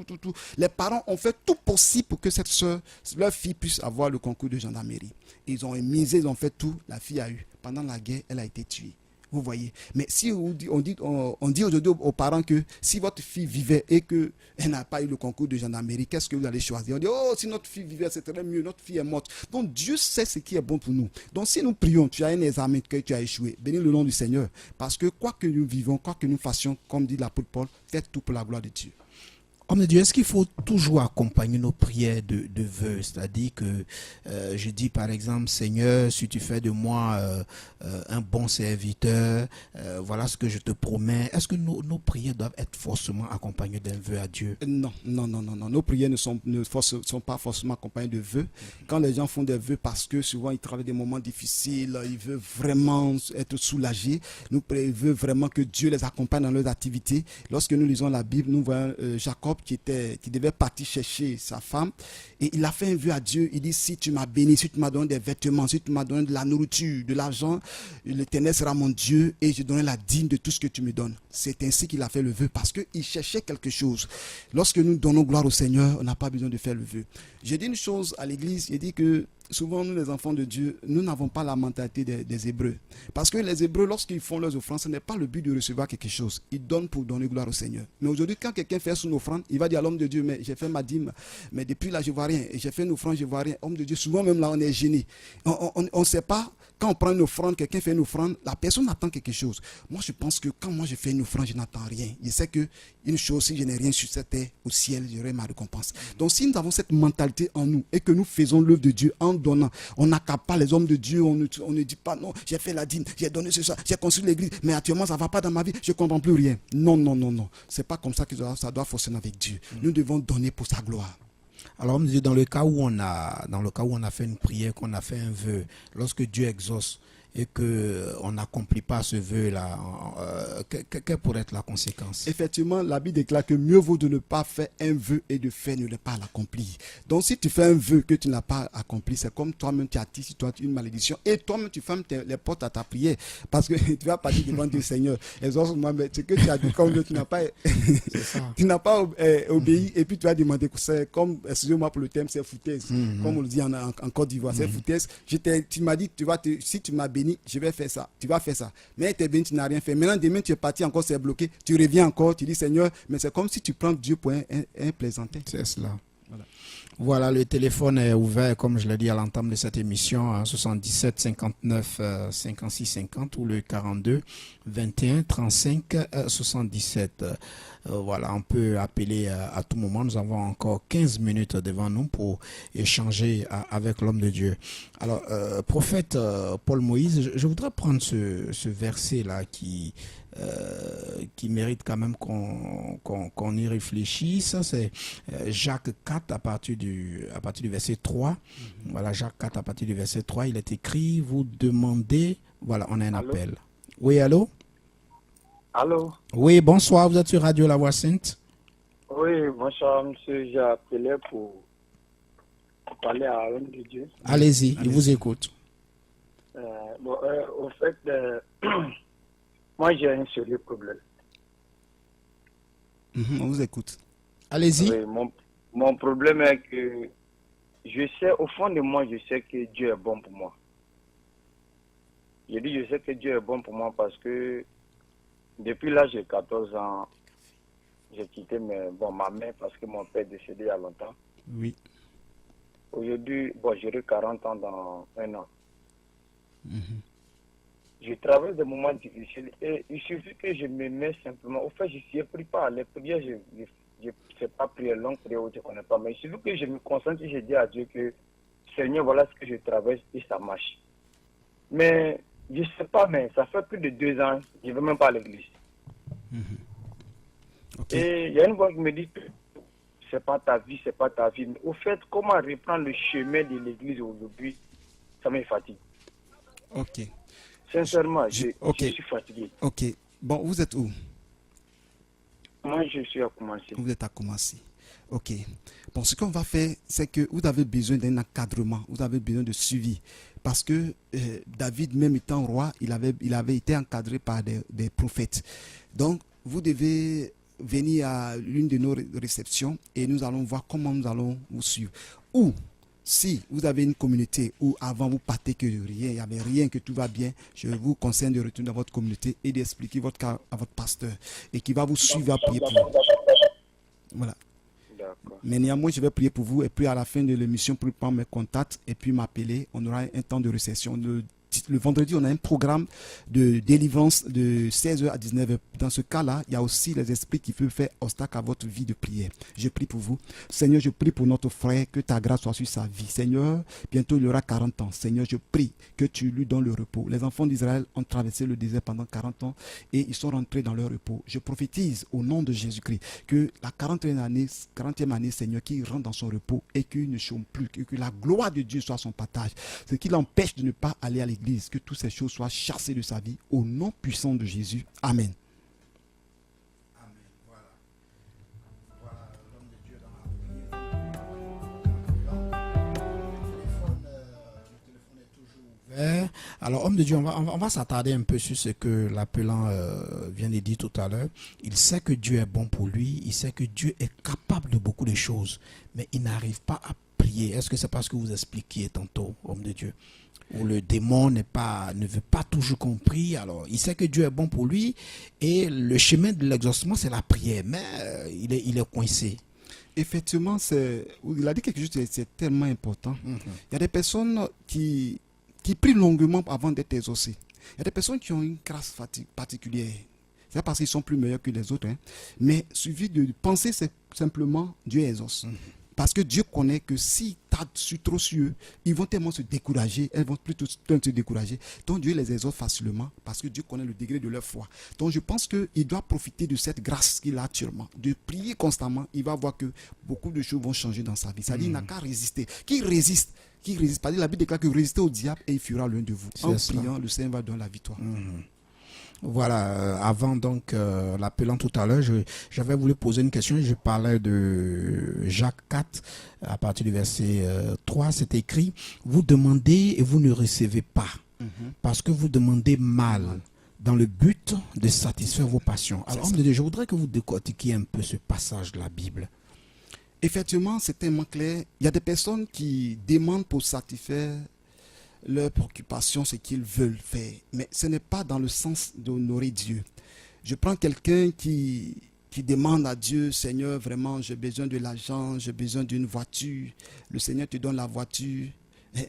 Les parents ont fait tout possible pour que cette soeur, leur fille, puisse avoir le concours de gendarmerie. Ils ont misé, ils ont fait tout. La fille a eu. Pendant la guerre, elle a été tuée. Vous voyez. Mais si on dit aujourd'hui aux parents que si votre fille vivait et qu'elle n'a pas eu le concours de gendarmerie, qu'est-ce que vous allez choisir? On dit, oh, si notre fille vivait, c'est très mieux, notre fille est morte. Donc Dieu sait ce qui est bon pour nous. Donc si nous prions, tu as un examen que tu as échoué, bénis le nom du Seigneur. Parce que quoi que nous vivons, quoi que nous fassions, comme dit l'apôtre Paul, faites tout pour la gloire de Dieu. Homme de Dieu, est-ce qu'il faut toujours accompagner nos prières de vœux? C'est-à-dire que je dis par exemple, Seigneur, si tu fais de moi un bon serviteur, voilà ce que je te promets. Est-ce que nos prières doivent être forcément accompagnées d'un vœu à Dieu? Non. Nos prières ne sont pas forcément accompagnées de vœux. Quand les gens font des vœux parce que souvent ils travaillent des moments difficiles, ils veulent vraiment être soulagés, ils veulent vraiment que Dieu les accompagne dans leurs activités. Lorsque nous lisons la Bible, nous voyons Jacob qui devait partir chercher sa femme, et il a fait un vœu à Dieu. Il dit, si tu m'as béni, si tu m'as donné des vêtements, si tu m'as donné de la nourriture, de l'argent, l'Éternel sera mon Dieu et je donnerai la dîme de tout ce que tu me donnes. C'est ainsi qu'il a fait le vœu, parce qu'il cherchait quelque chose. Lorsque nous donnons gloire au Seigneur, on n'a pas besoin de faire le vœu. J'ai dit une chose à l'église, j'ai dit que souvent, nous, les enfants de Dieu, nous n'avons pas la mentalité des Hébreux. Parce que les Hébreux, lorsqu'ils font leurs offrandes, ce n'est pas le but de recevoir quelque chose. Ils donnent pour donner gloire au Seigneur. Mais aujourd'hui, quand quelqu'un fait son offrande, il va dire à l'homme de Dieu, mais j'ai fait ma dîme, mais depuis là, je ne vois rien. Et j'ai fait une offrande, je ne vois rien. Homme de Dieu, souvent même là, on est gêné. On ne sait pas. Quand on prend une offrande, quelqu'un fait une offrande, la personne attend quelque chose. Moi, je pense que quand moi je fais une offrande, je n'attends rien. Je sais qu'une chose, si je n'ai rien sur cette terre, au ciel, j'aurai ma récompense. Donc, si nous avons cette mentalité en nous et que nous faisons l'œuvre de Dieu en donnant, on n'accapare pas les hommes de Dieu, on ne dit pas non, j'ai fait la dîme, j'ai donné ce ça, j'ai construit l'église, mais actuellement ça ne va pas dans ma vie, je ne comprends plus rien. Non. Ce n'est pas comme ça que ça doit fonctionner avec Dieu. Nous devons donner pour sa gloire. Alors, dans le cas où on a fait une prière, qu'on a fait un vœu, lorsque Dieu exauce, et qu'on n'accomplit pas ce vœu-là, quelle pourrait être la conséquence? Effectivement, la Bible déclare que mieux vaut de ne pas faire un vœu et de faire ne pas l'accomplir. Donc si tu fais un vœu que tu n'as pas accompli, c'est comme toi-même tu attires sur toi une malédiction et toi-même tu fermes les portes à ta prière parce que tu vas partir devant Dieu, Seigneur. Exauce-moi, mais ce que tu as dit comme Dieu, tu n'as pas, tu n'as pas obéi et puis tu vas demander, c'est comme, excusez-moi pour le terme, c'est foutaise. Comme on le dit en Côte d'Ivoire, c'est foutaise. Tu m'as dit, si tu m'as béni, je vais faire ça. Tu vas faire ça. Mais tu es béni, tu n'as rien fait. Maintenant, demain, tu es parti encore, c'est bloqué. Tu reviens encore, tu dis, Seigneur, mais c'est comme si tu prends Dieu pour un plaisantin. C'est cela. Voilà, le téléphone est ouvert, comme je l'ai dit à l'entame de cette émission, 77 59 56 50 ou le 42 21 35 77. Voilà, on peut appeler à tout moment. Nous avons encore 15 minutes devant nous pour échanger avec l'homme de Dieu. Alors, prophète Paul Moïse, je voudrais prendre ce verset-là qui mérite quand même qu'on y réfléchisse. C'est Jacques 4 à partir du verset 3. Voilà, Jacques 4 à partir du verset 3, il est écrit, vous demandez, voilà, on a un appel. Oui, allô? Allô? Oui, bonsoir, vous êtes sur Radio La Voix Sainte. Oui, bonsoir, monsieur. J'ai appelé pour parler à l'homme de Dieu. Allez-y, il vous écoute. Au fait, moi j'ai un sérieux problème. On vous écoute. Allez-y. Oui, mon problème est que je sais, au fond de moi, je sais que Dieu est bon pour moi. Je dis, je sais que Dieu est bon pour moi parce que depuis l'âge de 14 ans, j'ai quitté ma mère parce que mon père est décédé il y a longtemps. Oui. Aujourd'hui, j'aurai 40 ans dans un an. Je traverse des moments difficiles et il suffit que je me mets simplement. Au fait, je ne prie pas. Les prières, je ne sais pas prier longue prière, je ne connais pas. Mais il suffit que je me concentre et je dis à Dieu que Seigneur, voilà ce que je traverse et ça marche. Mais je ne sais pas, mais ça fait plus de 2 ans, je ne vais même pas à l'église. Okay. Et il y a une voix qui me dit que c'est pas ta vie, c'est pas ta vie. Mais au fait, comment reprendre le chemin de l'église aujourd'hui, ça me fatigue. Ok. Sincèrement, je suis fatigué. Ok. Bon, vous êtes où? Moi, je suis à Koumassi. Vous êtes à Koumassi. Ok. Bon, ce qu'on va faire, c'est que vous avez besoin d'un encadrement, vous avez besoin de suivi. Parce que David, même étant roi, il avait été encadré par des prophètes. Donc, vous devez venir à l'une de nos réceptions et nous allons voir comment nous allons vous suivre. Ou, si vous avez une communauté où avant vous partez que rien, il n'y avait rien, que tout va bien, je vous conseille de retourner dans votre communauté et d'expliquer votre cas à votre pasteur et qui va vous suivre à prier pour vous. Voilà. Mais néanmoins, je vais prier pour vous et puis à la fin de l'émission, pour prendre mes contacts et puis m'appeler, on aura un temps de réception. Le vendredi, on a un programme de délivrance de 16h à 19h. Dans ce cas-là, il y a aussi les esprits qui peuvent faire obstacle à votre vie de prière. Je prie pour vous. Seigneur, je prie pour notre frère, que ta grâce soit sur sa vie. Seigneur, bientôt il aura 40 ans. Seigneur, je prie que tu lui donnes le repos. Les enfants d'Israël ont traversé le désert pendant 40 ans et ils sont rentrés dans leur repos. Je prophétise au nom de Jésus-Christ que la 40e année, Seigneur, qu'il rentre dans son repos et qu'il ne chôme plus, que la gloire de Dieu soit son partage. Ce qui l'empêche de ne pas aller à l'église. Que toutes ces choses soient chassées de sa vie au nom puissant de Jésus. Amen. Alors, homme de Dieu, on va s'attarder un peu sur ce que l'appelant vient de dire tout à l'heure. Il sait que Dieu est bon pour lui, il sait que Dieu est capable de beaucoup de choses, mais il n'arrive pas à prier. Est-ce que c'est parce que vous expliquiez tantôt, homme de Dieu, où le démon ne veut pas toujours qu'on prie? Alors, il sait que Dieu est bon pour lui et le chemin de l'exaucement, c'est la prière, mais il est coincé. Effectivement, il a dit quelque chose, c'est tellement important. Il y a des personnes qui prient longuement avant d'être exaucées. Il y a des personnes qui ont une grâce particulière. C'est pas parce qu'ils sont plus meilleurs que les autres, hein. Mais il suffit de penser simplement Dieu exauce. Parce que Dieu connaît que si tu as trop sur eux, ils vont tellement se décourager, elles vont plutôt se décourager. Donc Dieu les exauce facilement parce que Dieu connaît le degré de leur foi. Donc je pense qu'il doit profiter de cette grâce qu'il a actuellement, de prier constamment. Il va voir que beaucoup de choses vont changer dans sa vie. C'est-à-dire qu'il n'a qu'à résister. Qui résiste? qui résiste. Parce que la Bible déclare que résistez au diable et il fuira loin de vous. C'est En cela. priant, le Seigneur va donner la victoire. Voilà, avant donc l'appelant tout à l'heure, j'avais voulu poser une question. Je parlais de Jacques 4, à partir du verset 3, c'est écrit, vous demandez et vous ne recevez pas, parce que vous demandez mal, dans le but de satisfaire vos passions. Alors, homme de Dieu, je voudrais que vous décortiquiez un peu ce passage de la Bible. Effectivement, c'est tellement clair. Il y a des personnes qui demandent pour satisfaire leurs préoccupations, ce qu'ils veulent faire. Mais ce n'est pas dans le sens d'honorer Dieu. Je prends quelqu'un qui demande à Dieu, Seigneur, vraiment, j'ai besoin de l'argent, j'ai besoin d'une voiture. Le Seigneur te donne la voiture,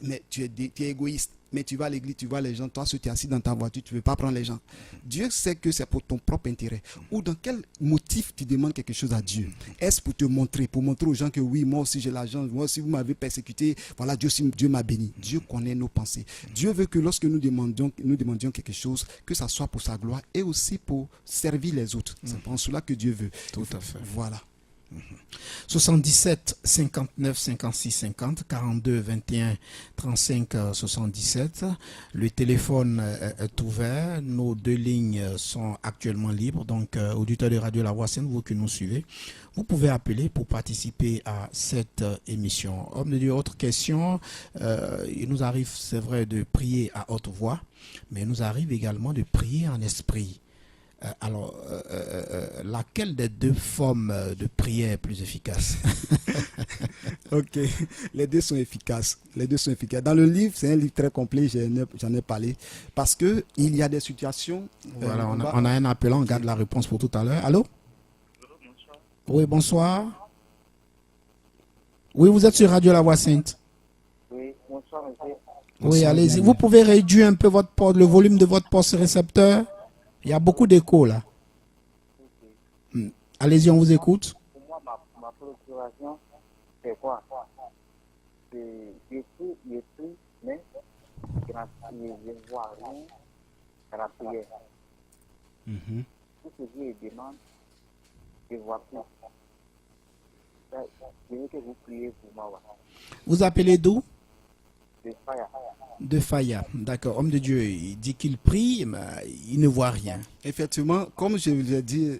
mais tu es égoïste. Mais tu vas à l'église, tu vois les gens, toi, si tu es assis dans ta voiture, tu ne veux pas prendre les gens. Dieu sait que c'est pour ton propre intérêt. Ou dans quel motif tu demandes quelque chose à Dieu? Est-ce pour te montrer, pour montrer aux gens que oui, moi aussi j'ai l'argent, moi aussi vous m'avez persécuté, voilà, Dieu m'a béni. Dieu connaît nos pensées. Dieu veut que lorsque nous demandions quelque chose, que ça soit pour sa gloire et aussi pour servir les autres. C'est pour cela que Dieu veut. Tout à fait. Voilà. 77 59 56 50 42 21 35 77. Le téléphone est ouvert. Nos 2 lignes sont actuellement libres. Donc, auditeurs de Radio La Voix Sainte, vous que nous suivez, vous pouvez appeler pour participer à cette émission. Homme de Dieu, autre question. Il nous arrive, c'est vrai, de prier à haute voix, mais il nous arrive également de prier en esprit. Alors, laquelle des 2 formes de prière est plus efficace? Ok, les deux sont efficaces. Les deux sont efficaces. Dans le livre, c'est un livre très complet, j'en ai parlé. Parce qu'il y a des situations... Voilà, on a un appelant, on garde la réponse pour tout à l'heure. Allô? Oui, bonsoir. Oui, vous êtes sur Radio La Voix Sainte. Oui, bonsoir, monsieur. Oui, allez-y. Vous pouvez réduire un peu le volume de votre poste récepteur? Il y a beaucoup d'écho là. Allez-y, on vous écoute. Pour moi, ma procuration, c'est quoi? Je prie, mais je ne vois rien à la prière. Tout ce que je demande, je ne vois plus. Je veux que vous priez pour moi. Vous appelez d'où? De Faya. De Faya. D'accord. Homme de Dieu, il dit qu'il prie, mais il ne voit rien. Effectivement, comme je vous l'ai dit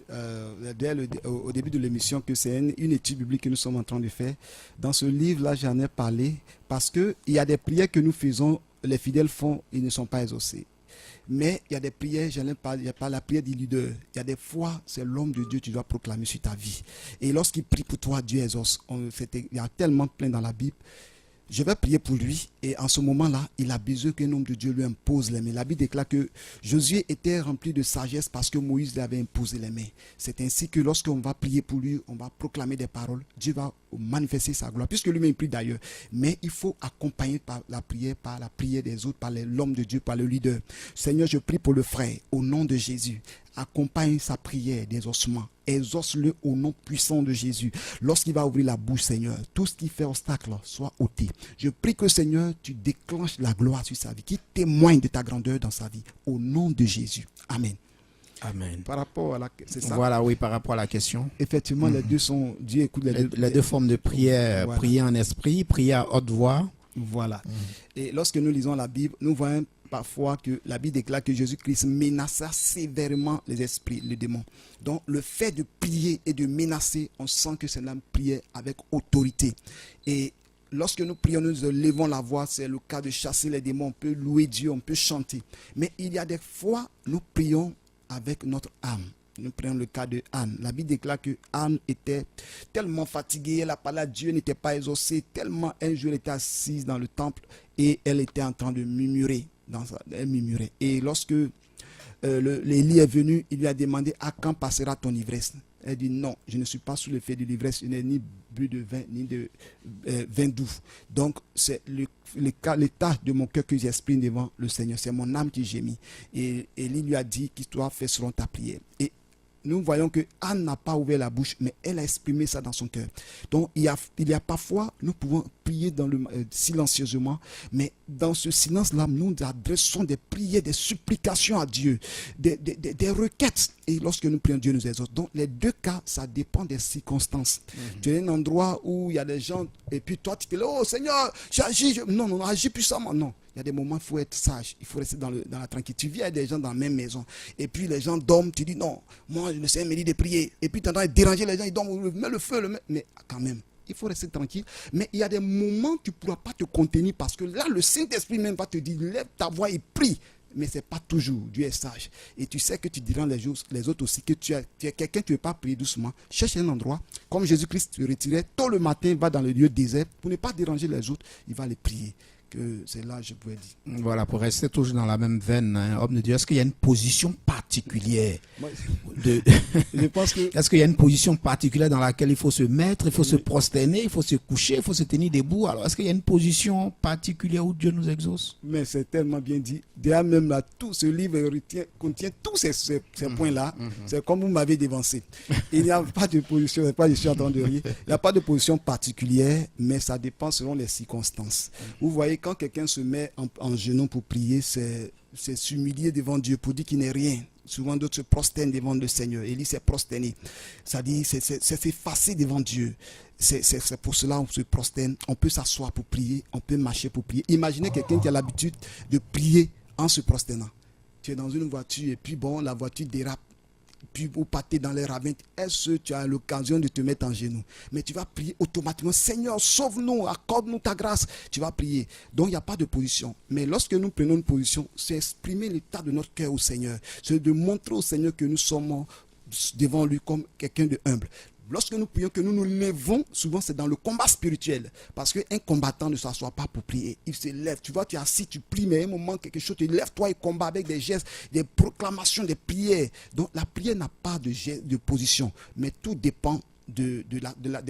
au début de l'émission, que c'est une étude biblique que nous sommes en train de faire. Dans ce livre-là, j'en ai parlé parce qu'il y a des prières que nous faisons, les fidèles font, ils ne sont pas exaucés. Mais il y a des prières, il n'y a pas la prière du leader. Il y a des fois, c'est l'homme de Dieu que tu dois proclamer sur ta vie. Et lorsqu'il prie pour toi, Dieu exauce. Il y a tellement plein dans la Bible. Je vais prier pour lui et en ce moment-là, il a besoin qu'un homme de Dieu lui impose les mains. La Bible déclare que Josué était rempli de sagesse parce que Moïse lui avait imposé les mains. C'est ainsi que lorsqu'on va prier pour lui, on va proclamer des paroles, Dieu va manifester sa gloire, puisque lui-même prie d'ailleurs. Mais il faut accompagner par la prière des autres, par l'homme de Dieu, par le leader. Seigneur, je prie pour le frère, au nom de Jésus. Accompagne sa prière d'exaucement. Exauce-le au nom puissant de Jésus. Lorsqu'il va ouvrir la bouche, Seigneur, tout ce qui fait obstacle soit ôté. Je prie que, Seigneur, tu déclenches la gloire sur sa vie, qui témoigne de ta grandeur dans sa vie. Au nom de Jésus. Amen. Amen. Par rapport à c'est ça. Voilà, oui, par rapport à la question. Effectivement, les deux sont... Dieu écoute les deux formes de prière. Voilà. Prier en esprit, prier à haute voix. Voilà. Et lorsque nous lisons la Bible, nous voyons parfois que la Bible déclare que Jésus-Christ menaça sévèrement les esprits, les démons. Donc le fait de prier et de menacer, on sent que c'est une prière avec autorité. Et lorsque nous prions, nous levons la voix, c'est le cas de chasser les démons, on peut louer Dieu, on peut chanter. Mais il y a des fois, nous prions avec notre âme. Nous prenons le cas de Anne. La Bible déclare que Anne était tellement fatiguée, elle a parlé à Dieu, n'était pas exaucée, tellement un jour elle était assise dans le temple et elle était en train de murmurer. Elle murmurait. Et lorsque l'Élie est venu, il lui a demandé à quand passera ton ivresse. Elle dit non, je ne suis pas sous l'effet de l'ivresse, je n'ai ni bu de vin, ni de vin doux. Donc c'est l'état de mon cœur que j'exprime devant le Seigneur. C'est mon âme qui gémit. Et Élie lui a dit qu'il doit faire selon ta prière. Et nous voyons que Anne n'a pas ouvert la bouche, mais elle a exprimé ça dans son cœur. Donc, il y a parfois, nous pouvons prier silencieusement, mais dans ce silence-là, nous adressons des prières, des supplications à Dieu, des requêtes. Et lorsque nous prions, Dieu nous exauce. Donc, les deux cas, ça dépend des circonstances. Tu es un endroit où il y a des gens, et puis toi, tu te dis, oh Seigneur, j'agis. Non, agis puissamment. Non. Il y a des moments où il faut être sage, il faut rester dans la tranquillité. Tu vis avec des gens dans la même maison, et puis les gens dorment, tu dis non, moi je ne sais me dire de prier. Et puis tu entends déranger les gens, ils dorment, mets le feu, mais quand même, il faut rester tranquille. Mais il y a des moments où tu ne pourras pas te contenir parce que là, le Saint-Esprit même va te dire, lève ta voix et prie. Mais ce n'est pas toujours, Dieu est sage. Et tu sais que tu diras les autres aussi que tu es quelqu'un, tu ne veux pas prier doucement. Cherche un endroit, comme Jésus-Christ se retirait tôt le matin, va dans le lieu désert, pour ne pas déranger les autres, il va les prier. C'est là je pouvais dire. Voilà, pour rester toujours dans la même veine, homme de Dieu, est-ce qu'il y a une position particulière je pense que... Est-ce qu'il y a une position particulière dans laquelle il faut se mettre, il faut se prosterner, il faut se coucher, il faut se tenir debout? Alors, est-ce qu'il y a une position particulière où Dieu nous exauce? Mais c'est tellement bien dit. Déjà même là, tout ce livre contient tous ces points-là. C'est comme vous m'avez dévancé. Il n'y a pas de position, je suis en train de rire. Il n'y a pas de position particulière, mais ça dépend selon les circonstances. Vous voyez, quand quelqu'un se met en genoux pour prier, c'est s'humilier devant Dieu pour dire qu'il n'est rien. Souvent d'autres se prosternent devant le Seigneur. Élie s'est prosterné. Ça dit, c'est s'effacer devant Dieu. C'est pour cela qu'on se prosterne. On peut s'asseoir pour prier, on peut marcher pour prier. Imaginez quelqu'un qui a l'habitude de prier en se prosternant. Tu es dans une voiture et puis bon, la voiture dérape. Puis vous partez dans les ravins, est-ce que tu as l'occasion de te mettre en genoux? Mais tu vas prier automatiquement, Seigneur, sauve-nous, accorde-nous ta grâce. Tu vas prier. Donc il n'y a pas de position. Mais lorsque nous prenons une position, c'est exprimer l'état de notre cœur au Seigneur. C'est de montrer au Seigneur que nous sommes devant lui comme quelqu'un de humble. Lorsque nous prions, que nous nous levons, souvent c'est dans le combat spirituel. Parce qu'un combattant ne s'assoit pas pour prier. Il se lève. Tu vois, tu es assis, tu pries, mais à un moment, quelque chose, tu lèves-toi et combats avec des gestes, des proclamations, des prières. Donc la prière n'a pas de position. Mais tout dépend des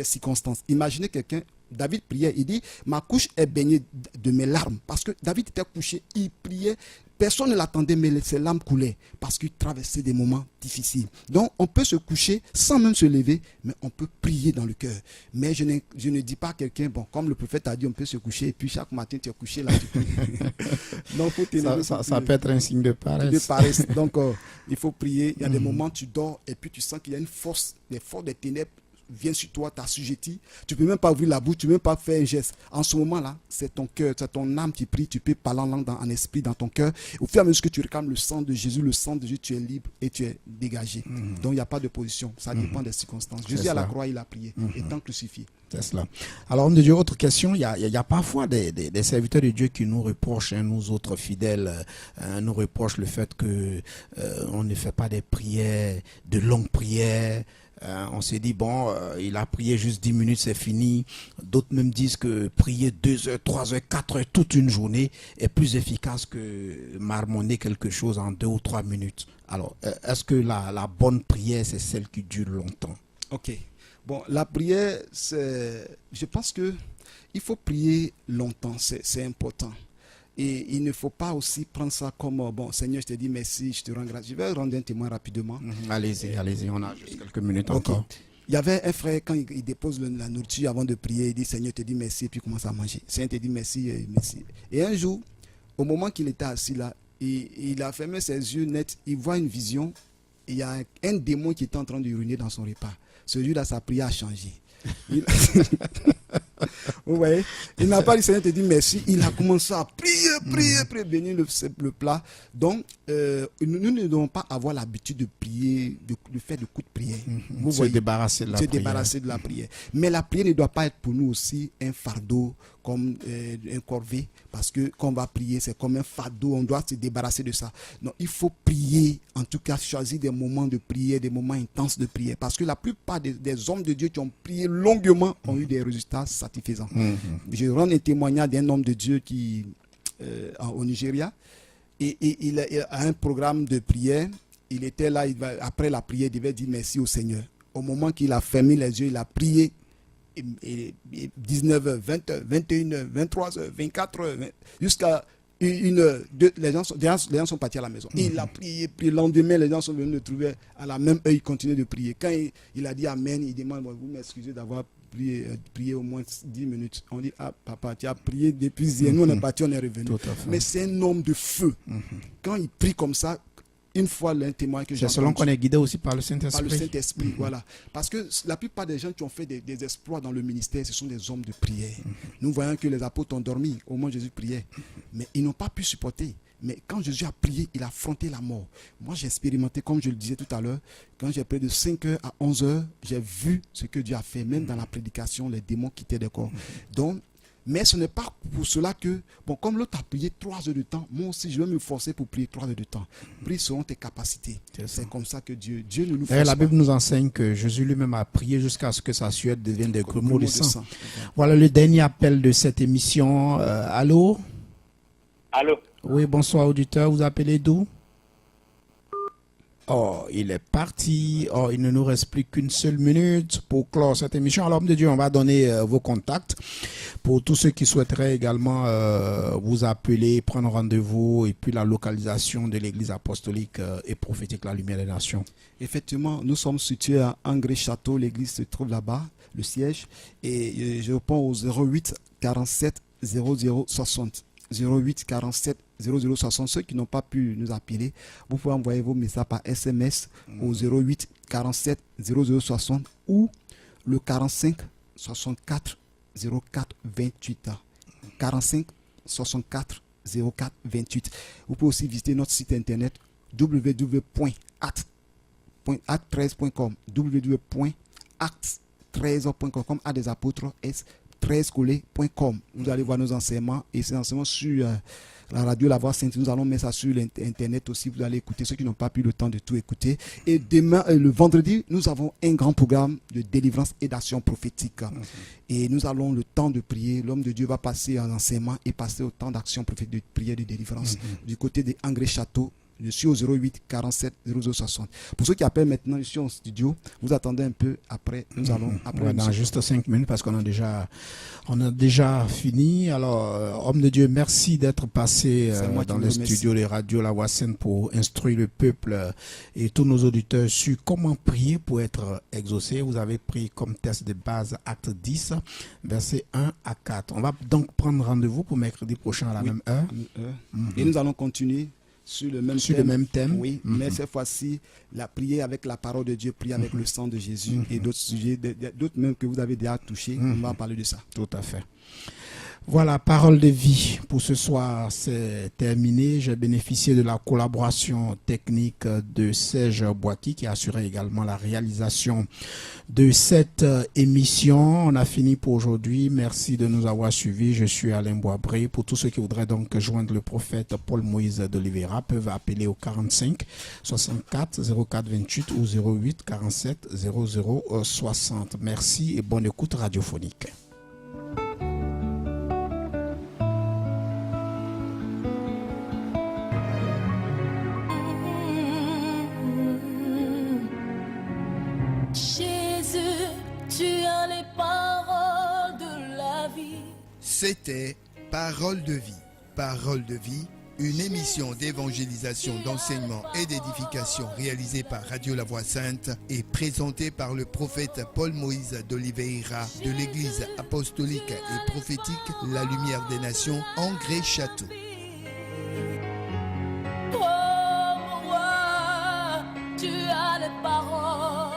circonstances. Imaginez quelqu'un, David priait, il dit, ma couche est baignée de mes larmes. Parce que David était couché, il priait. Personne ne l'attendait, mais ses larmes coulaient parce qu'il traversait des moments difficiles. Donc, on peut se coucher sans même se lever, mais on peut prier dans le cœur. Mais je ne dis pas à quelqu'un, bon, comme le prophète a dit, on peut se coucher, et puis chaque matin, tu es couché là, tu pries. Donc, faut ça peut être un signe de paresse. De paresse. Donc, il faut prier. Il y a des moments où tu dors, et puis tu sens qu'il y a une force, des forces des ténèbres vient sur toi, t'assujettis. Tu ne peux même pas ouvrir la bouche, tu ne peux même pas faire un geste. En ce moment-là, c'est ton cœur, c'est ton âme qui prie. Tu peux parler en langue, en esprit, dans ton cœur. Au fur et à mesure que tu réclames le sang de Jésus, tu es libre et tu es dégagé. Donc, il n'y a pas de position. Ça dépend des circonstances. Jésus à la croix, il a prié, étant crucifié. C'est cela. Alors, homme de Dieu, autre question. Il y a parfois des serviteurs de Dieu qui nous reprochent, nous autres fidèles, nous reprochent le fait que on ne fait pas des prières, de longues prières. On s'est dit, bon, il a prié juste 10 minutes, c'est fini. D'autres même disent que prier 2 heures, 3 heures, 4 heures, toute une journée est plus efficace que marmonner quelque chose en 2 ou 3 minutes. Alors, est-ce que la bonne prière, c'est celle qui dure longtemps? Ok. Bon, la prière, je pense que il faut prier longtemps, c'est important. Et il ne faut pas aussi prendre ça comme, bon, Seigneur, je te dis merci, je te rends grâce. Je vais rendre un témoin rapidement. Allez-y, on a juste quelques minutes encore. Il y avait un frère, quand il dépose la nourriture avant de prier, il dit, Seigneur, je te dis merci, et puis il commence à manger. Seigneur te dit merci, merci. Et un jour, au moment qu'il était assis là, il a fermé ses yeux nets, il voit une vision, et il y a un démon qui était en train de uriner dans son repas. Celui-là, sa prière a changé. Vous voyez, il n'a pas dit Seigneur te dit merci, il a commencé à prier, bénir le plat. Donc nous ne devons pas avoir l'habitude de prier, de faire de coups de prière. Vous voyez, débarrasser de la prière. Mais la prière ne doit pas être pour nous aussi un fardeau comme un corvée, parce que quand on va prier, c'est comme un fardeau, on doit se débarrasser de ça. Non, il faut prier, en tout cas choisir des moments de prière, des moments intenses de prière, parce que la plupart des hommes de Dieu qui ont prié longuement ont eu des résultats satisfaisants. Je rends un témoignage d'un homme de Dieu qui au Nigeria, et il a un programme de prière. Il était là, après la prière, il devait dire merci au Seigneur. Au moment qu'il a fermé les yeux, il a prié 19h, 20h, 21h, 23h, 24h, jusqu'à les gens sont partis à la maison. Il a prié, puis le lendemain, les gens sont venus le trouver à la même heure, il continuait de prier. Quand il a dit Amen, il demande, vous m'excusez d'avoir prié au moins 10 minutes. On dit, ah papa, tu as prié depuis hier, nous on est parti, on est revenu. Mais c'est un homme de feu. Quand il prie comme ça, une fois l'un témoin que j'ai entendu. C'est selon qu'on est guidé aussi par le Saint-Esprit. Par le Saint-Esprit, voilà. Parce que la plupart des gens qui ont fait des exploits dans le ministère, ce sont des hommes de prière. Nous voyons que les apôtres ont dormi, au moins Jésus priait. Mais ils n'ont pas pu supporter. Mais quand Jésus a prié, il a affronté la mort. Moi, j'ai expérimenté, comme je le disais tout à l'heure, quand j'ai prié de 5h à 11h, j'ai vu ce que Dieu a fait. Même dans la prédication, les démons quittaient des corps. Donc, mais ce n'est pas pour cela que, comme l'autre a prié 3 heures de temps, moi aussi je vais me forcer pour prier 3 heures de temps. Prie selon tes capacités. C'est comme ça que Dieu ne nous force pas. La Bible nous enseigne que Jésus lui-même a prié jusqu'à ce que sa sueur devienne des grumeaux de sang. Voilà le dernier appel de cette émission. Allô? Allô? Oui, bonsoir auditeur, vous appelez d'où? Oh, il est parti. Oh, il ne nous reste plus qu'une seule minute pour clore cette émission. Alors, homme de Dieu, on va donner vos contacts pour tous ceux qui souhaiteraient également vous appeler, prendre rendez-vous et puis la localisation de l'église apostolique et prophétique La Lumière des Nations. Effectivement, nous sommes situés à Angré-Château. L'église se trouve là-bas, le siège. Et je réponds au 08 47 00 60. 08 47 00 60. Ceux qui n'ont pas pu nous appeler, vous pouvez envoyer vos messages par SMS au 08 47 00 60 ou le 45 64 04 28. 45 64 04 28. Vous pouvez aussi visiter notre site internet www.acte13.com www.acte13.com comme A des apôtres S 13collé.com. Vous allez voir nos enseignements et ces enseignements sur la radio La Voix Sainte. Nous allons mettre ça sur l'internet aussi. Vous allez écouter ceux qui n'ont pas pu le temps de tout écouter. Et demain, le vendredi, nous avons un grand programme de délivrance et d'action prophétique. Et nous allons le temps de prier. L'homme de Dieu va passer en enseignement et passer au temps d'action prophétique, de prière, de délivrance. Du côté de Angré-Château, je suis au 08 47 00 60. Pour ceux qui appellent maintenant, je suis en studio. Vous attendez un peu, après nous allons... Après dans juste 5 minutes parce qu'on a déjà fini. Alors, homme de Dieu, merci d'être passé dans les studios de Radio La Voix Sainte pour instruire le peuple et tous nos auditeurs sur comment prier pour être exaucé. Vous avez pris comme test de base Acte 10, versets 1 à 4. On va donc prendre rendez-vous pour mercredi prochain à la même heure. Et nous allons continuer sur le même thème. Oui, mais cette fois-ci, la prière avec la parole de Dieu, prier avec le sang de Jésus et d'autres sujets, d'autres même que vous avez déjà touchés. On va parler de ça. Tout à fait. Voilà, parole de vie. Pour ce soir, c'est terminé. J'ai bénéficié de la collaboration technique de Serge Boiti qui a assuré également la réalisation de cette émission. On a fini pour aujourd'hui. Merci de nous avoir suivis. Je suis Alain Boisbré. Pour tous ceux qui voudraient donc joindre le prophète Paul Moïse d'Oliveira, peuvent appeler au 45 64 04 28 ou 08 47 00 60. Merci et bonne écoute radiophonique. C'était Parole de vie. Parole de vie, une émission d'évangélisation, d'enseignement et d'édification réalisée par Radio La Voix Sainte et présentée par le prophète Paul Moïse d'Oliveira de l'église apostolique et prophétique La Lumière des Nations, Angré-Château. Oh, moi, tu as les paroles.